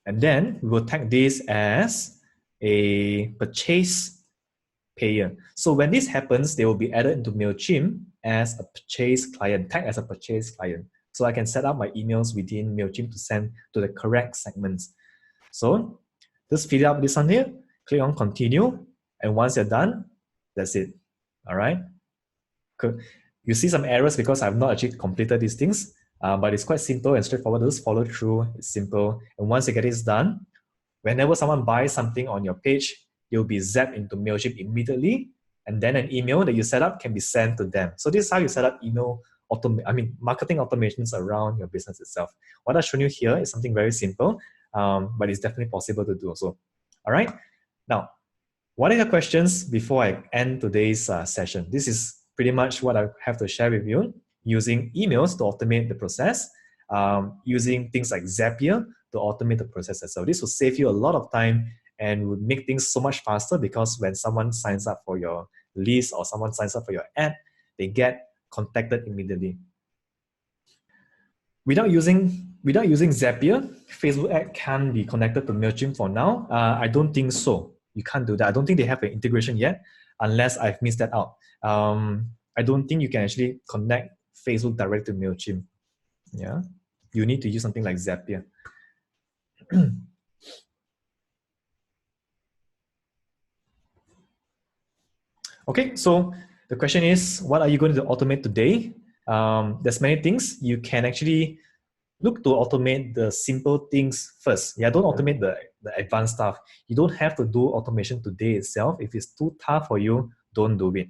And then we will tag this as a purchase payer. So when this happens, they will be added into MailChimp as a purchase client, tagged as a purchase client. So I can set up my emails within MailChimp to send to the correct segments. So just fill up this one here, click on continue, and once you're done, that's it. All right. Good. You see some errors because I've not actually completed these things, but it's quite simple and straightforward. Just follow through. It's simple. And once you get this done, whenever someone buys something on your page, you'll be zapped into MailChimp immediately, and then an email that you set up can be sent to them. So this is how you set up marketing automations around your business itself. What I've shown you here is something very simple, but it's definitely possible to do also. All right. Now, what are your questions before I end today's session? This is pretty much what I have to share with you, using emails to automate the process, using things like Zapier to automate the process as well. This will save you a lot of time and would make things so much faster, because when someone signs up for your list or someone signs up for your ad, they get contacted immediately. Without using Zapier, Facebook ad can't be connected to MailChimp for now. I don't think so. You can't do that. I don't think they have an integration yet, unless I've missed that out. I don't think you can actually connect Facebook directly to MailChimp. Yeah, you need to use something like Zapier. Okay, so the question is, what are you going to automate today? There's many things. You can actually look to automate the simple things first. Yeah, don't automate the advanced stuff. You don't have to do automation today itself. If it's too tough for you, don't do it.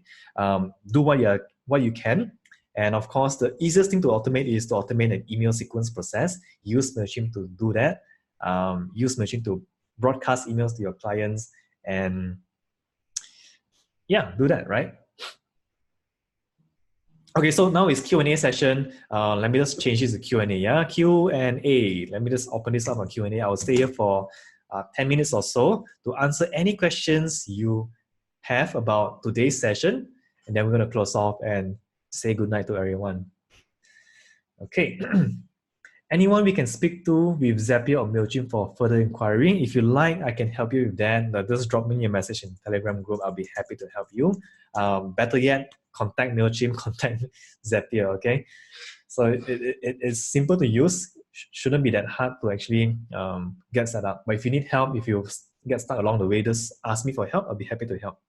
Do what you can. And of course, the easiest thing to automate is to automate an email sequence process. Use MailChimp to do that. Use MailChimp to broadcast emails to your clients, and yeah, do that, right? Okay, so now it's Q&A session. Let me just change this to Q&A. Yeah, Q&A. Let me just open this up on Q&A. I will stay here for 10 minutes or so to answer any questions you have about today's session. And then we're going to close off and say goodnight to everyone. Okay. Anyone we can speak to with Zapier or MailChimp for further inquiry? If you like, I can help you with that. Just drop me a message in the Telegram group. I'll be happy to help you. Better yet, contact MailChimp, contact Zapier, okay? So it's simple to use, shouldn't be that hard to actually get set up. But if you need help, if you get stuck along the way, just ask me for help. I'll be happy to help.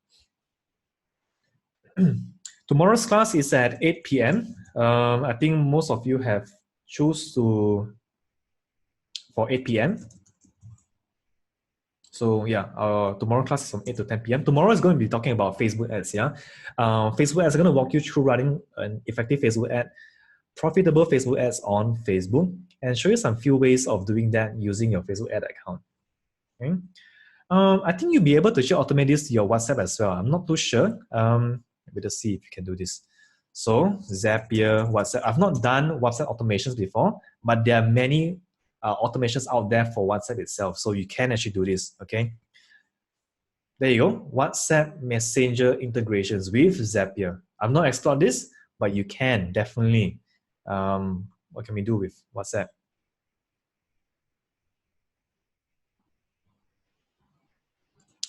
Tomorrow's class is at 8 p.m. I think most of you have choose for 8 p.m. So yeah, tomorrow class is from 8 to 10 p.m. Tomorrow is going to be talking about Facebook ads. Yeah, Facebook ads are going to walk you through running an effective Facebook ad, profitable Facebook ads on Facebook, and show you some few ways of doing that using your Facebook ad account. Okay. I think you'll be able to share automate this to your WhatsApp as well. I'm not too sure. Let me just see if you can do this. So Zapier, WhatsApp. I've not done WhatsApp automations before, but there are many automations out there for WhatsApp itself. So you can actually do this, okay? There you go. WhatsApp Messenger integrations with Zapier. I've not explored this, but you can definitely. What can we do with WhatsApp?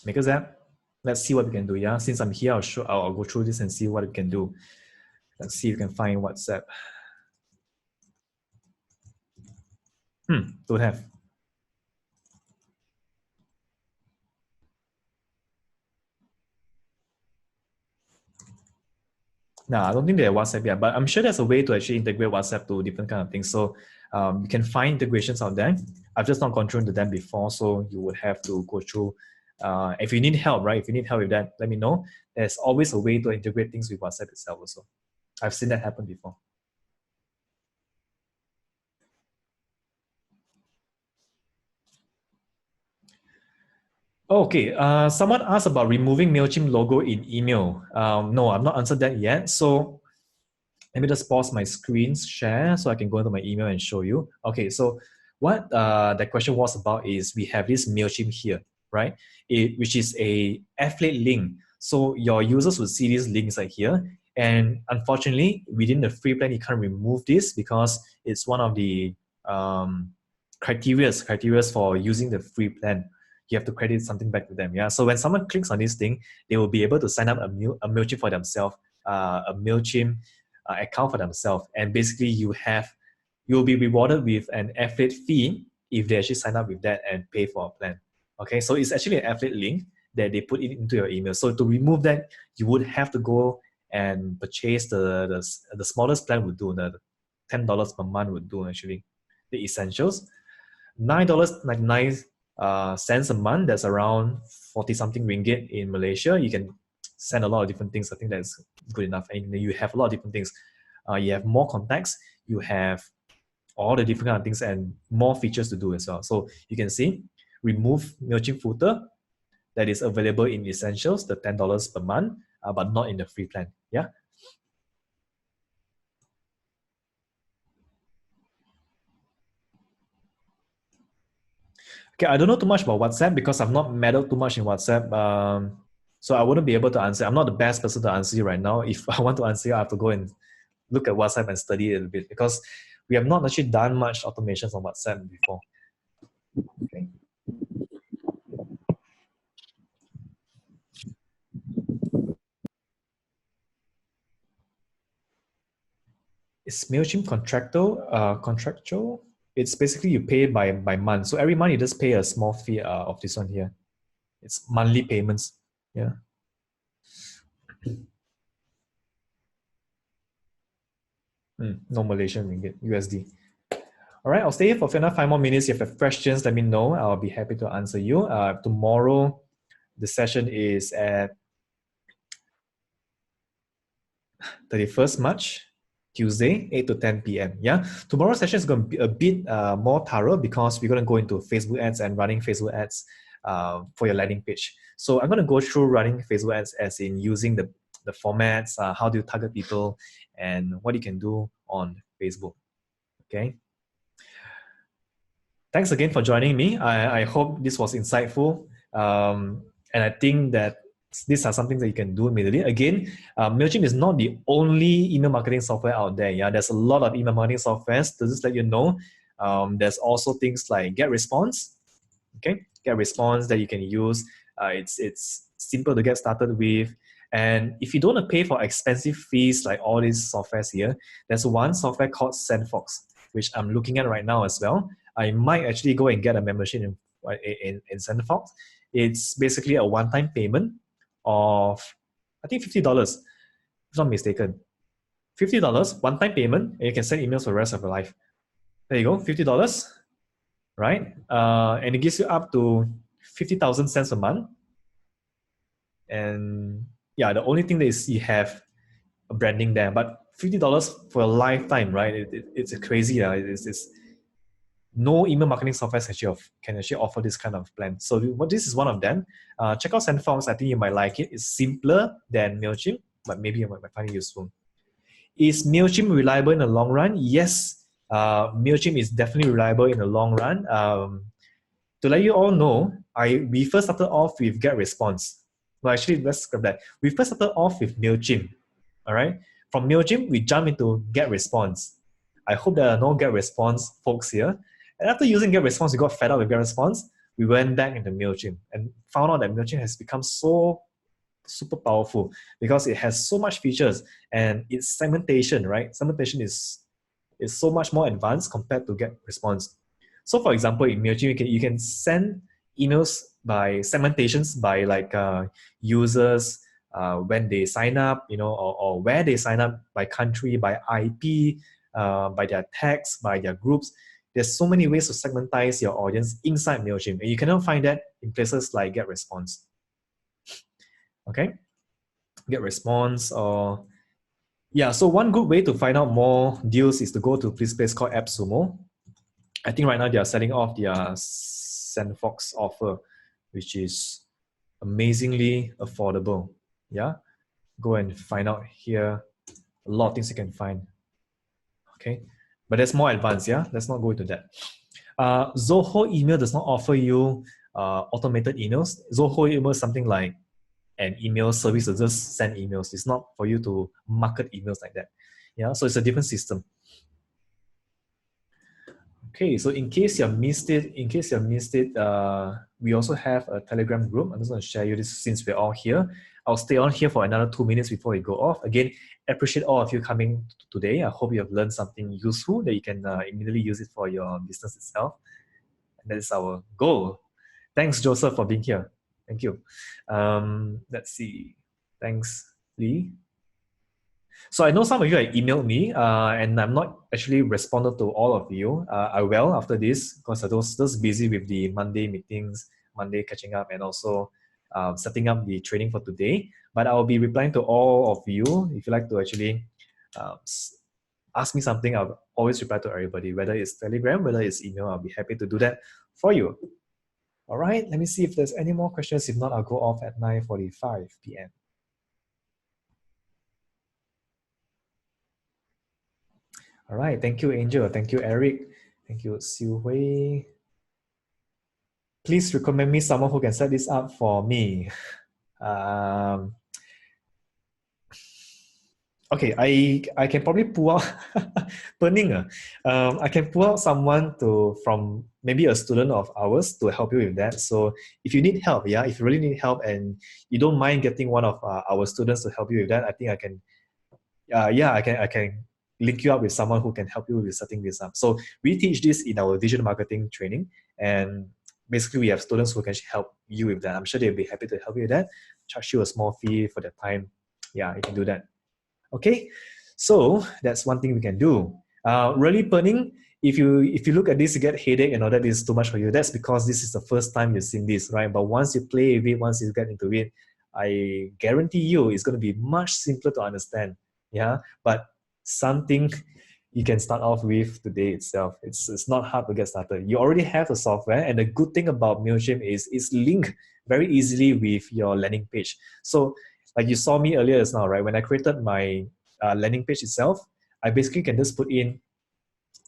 Make a Zap. Let's see what we can do, yeah? Since I'm here, I'll go through this and see what we can do. Let's see if we can find WhatsApp. Don't have. No, I don't think they have WhatsApp yet, but I'm sure there's a way to actually integrate WhatsApp to different kind of things. So you can find integrations out there. I've just not gone through into them before, so you would have to go through. If you need help, right? If you need help with that, let me know. There's always a way to integrate things with WhatsApp itself also. I've seen that happen before. Okay, someone asked about removing MailChimp logo in email. No, I've not answered that yet. So let me just pause my screen share so I can go into my email and show you. Okay, so what that question was about is we have this MailChimp here, right? Which is a affiliate link. So your users will see these links right here. And unfortunately, within the free plan, you can't remove this because it's one of the criteria for using the free plan. You have to credit something back to them. Yeah. So when someone clicks on this thing, they will be able to sign up a MailChimp for themselves, a MailChimp account for themselves. And basically you'll be rewarded with an affiliate fee if they actually sign up with that and pay for a plan. Okay. So it's actually an affiliate link that they put it into your email. So to remove that, you would have to go and purchase the smallest plan would do, the $10 per month would do actually, the essentials. $9.99 cents a month, that's around 40 something ringgit in Malaysia. You can send a lot of different things. I think that's good enough. And you have a lot of different things. You have more contacts, you have all the different kind of things and more features to do as well. So you can see, remove MailChimp footer that is available in Essentials, the $10 per month, but not in the free plan. Yeah. Okay, I don't know too much about WhatsApp because I've not meddled too much in WhatsApp. So I wouldn't be able to answer. I'm not the best person to answer you right now. If I want to answer you, I have to go and look at WhatsApp and study it a bit because we have not actually done much automations on WhatsApp before. Okay. Is MailChimp contractual? It's basically you pay by month. So every month you just pay a small fee of this one here. It's monthly payments. Yeah. No Malaysian ringgit, USD. All right, I'll stay here for another 5 more minutes. If you have questions, let me know. I'll be happy to answer you. Tomorrow, the session is at 31st March, Tuesday, 8 to 10 p.m. Yeah, tomorrow's session is going to be a bit more thorough because we're going to go into Facebook ads and running Facebook ads for your landing page. So I'm going to go through running Facebook ads as in using the formats, how do you target people, and what you can do on Facebook. Okay. Thanks again for joining me. I hope this was insightful. And I think that these are something that you can do immediately. Again, MailChimp is not the only email marketing software out there. Yeah, there's a lot of email marketing softwares. To just let you know, there's also things like GetResponse. Okay, GetResponse that you can use. It's simple to get started with. And if you don't want to pay for expensive fees like all these softwares here, there's one software called SendFox. which I'm looking at right now as well. I might actually go and get a membership in Centerfox. It's basically a one-time payment of, I think, $50, if I'm not mistaken. $50, one-time payment, and you can send emails for the rest of your life. There you go, $50, right? And it gives you up to 50,000 cents a month. And yeah, the only thing that is you have a branding there, but $50 for a lifetime, right? It's crazy. It's no email marketing software can actually offer this kind of plan. So this is one of them. Check out Centerfox. I think you might like it. It's simpler than MailChimp, but maybe you might find it useful. Is MailChimp reliable in the long run? Yes, MailChimp is definitely reliable in the long run. To let you all know, we first started off with GetResponse. Well, actually, let's scrap that. We first started off with MailChimp. All right. From MailChimp, we jump into GetResponse. I hope there are no GetResponse folks here. And after using GetResponse, we got fed up with GetResponse. We went back into MailChimp and found out that MailChimp has become so super powerful because it has so much features and its segmentation, right? Segmentation is so much more advanced compared to GetResponse. So for example, in MailChimp, you can send emails by segmentations by like users, when they sign up, or where they sign up, by country, by IP, by their tags, by their groups. There's so many ways to segmentize your audience inside MailChimp, and you cannot find that in places like GetResponse. Okay, GetResponse or yeah. So one good way to find out more deals is to go to this place called AppSumo. I think right now they are selling off their Centerfox offer, which is amazingly affordable. Yeah, go and find out here. A lot of things you can find. Okay, but that's more advanced. Yeah, let's not go into that. Zoho email does not offer you automated emails. Zoho email is something like an email service that just send emails. It's not for you to market emails like that. Yeah, so it's a different system. Okay, so in case you missed it, we also have a Telegram group. I'm just going to share you this since we're all here. I'll stay on here for another 2 minutes before we go off. Again, appreciate all of you coming today. I hope you have learned something useful that you can immediately use it for your business itself. And that is our goal. Thanks, Joseph, for being here. Thank you. Let's see. Thanks, Lee. So I know some of you have emailed me, and I'm not actually responded to all of you. I will after this because I was just busy with the Monday meetings, Monday catching up, and also setting up the training for today. But I'll be replying to all of you. If you like to actually ask me something, I'll always reply to everybody, whether it's Telegram, whether it's email. I'll be happy to do that for you. All right, let me see if there's any more questions. If not, I'll go off at 9:45 p.m. All right, thank you, Angel. Thank you, Eric. Thank you, Siu Hui. Please recommend me someone who can set this up for me. Okay, I can probably pull out I can pull out someone from maybe a student of ours to help you with that. So if you need help, yeah, if you really need help and you don't mind getting one of our students to help you with that, I think I can. I can link you up with someone who can help you with setting this up. So we teach this in our digital marketing training, and basically we have students who can help you with that. I'm sure they'll be happy to help you with that. Charge you a small fee for their time. Yeah, you can do that. Okay, so that's one thing we can do. Really burning. If you look at this, you get headache and all that is too much for you. That's because this is the first time you've seen this, right? But once you play with it, once you get into it, I guarantee you it's going to be much simpler to understand. Yeah, but something you can start off with today itself. It's not hard to get started. You already have the software, and the good thing about MailChimp is it's linked very easily with your landing page. So like you saw me earlier just now, right? When I created my landing page itself, I basically can just put in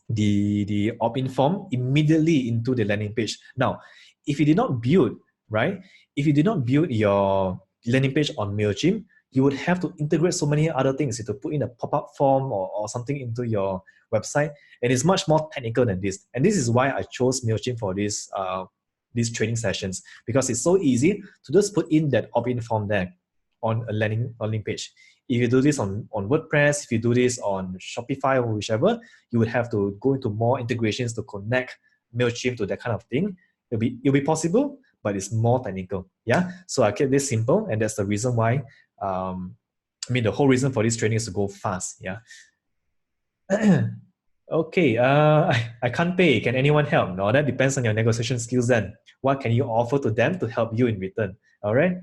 the opt-in form immediately into the landing page. Now, if you did not build, right? If you did not build your landing page on MailChimp, you would have to integrate so many other things. You have to put in a pop-up form or something into your website. And it's much more technical than this. And this is why I chose MailChimp for these training sessions, because it's so easy to just put in that opt-in form there on a landing page. if you do this on WordPress, if you do this on Shopify or whichever, you would have to go into more integrations to connect MailChimp to that kind of thing. It'll be possible, but it's more technical. Yeah. So I kept this simple, and that's the reason why. The whole reason for this training is to go fast. Yeah. Okay. I can't pay. Can anyone help? No, that depends on your negotiation skills. Then, what can you offer to them to help you in return? All right.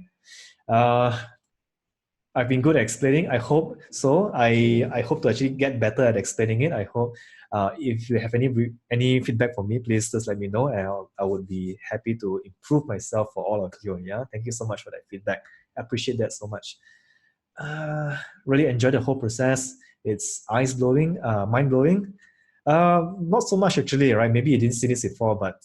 I've been good at explaining. I hope so. I hope to actually get better at explaining it. I hope if you have any feedback for me, please just let me know, and I would be happy to improve myself for all of you. Yeah, thank you so much for that feedback. I appreciate that so much. Really enjoyed the whole process. It's eyes-blowing, mind-blowing. Not so much actually, right? Maybe you didn't see this before, but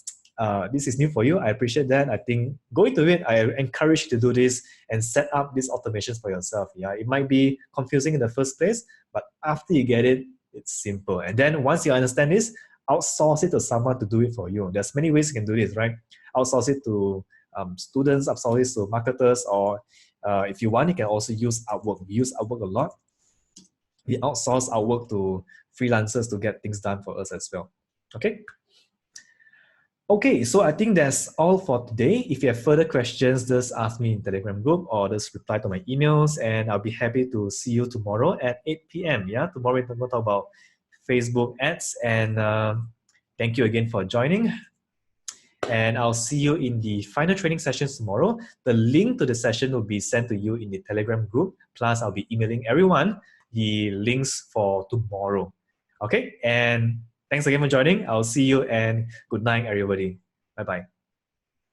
this is new for you. I appreciate that. I think go into it. I encourage you to do this and set up these automations for yourself. Yeah, it might be confusing in the first place, but after you get it, it's simple. And then once you understand this, outsource it to someone to do it for you. There's many ways you can do this, right? Outsource it to students, outsource it to marketers, or if you want, you can also use Upwork. We use Upwork a lot. We outsource our work to freelancers to get things done for us as well. Okay. Okay, so I think that's all for today. If you have further questions, just ask me in Telegram group or just reply to my emails, and I'll be happy to see you tomorrow at 8 p.m. Yeah, tomorrow we're going to talk about Facebook ads, and thank you again for joining. And I'll see you in the final training sessions tomorrow. The link to the session will be sent to you in the Telegram group. Plus, I'll be emailing everyone the links for tomorrow. Okay, and thanks again for joining. I'll see you, and good night, everybody. Bye-bye.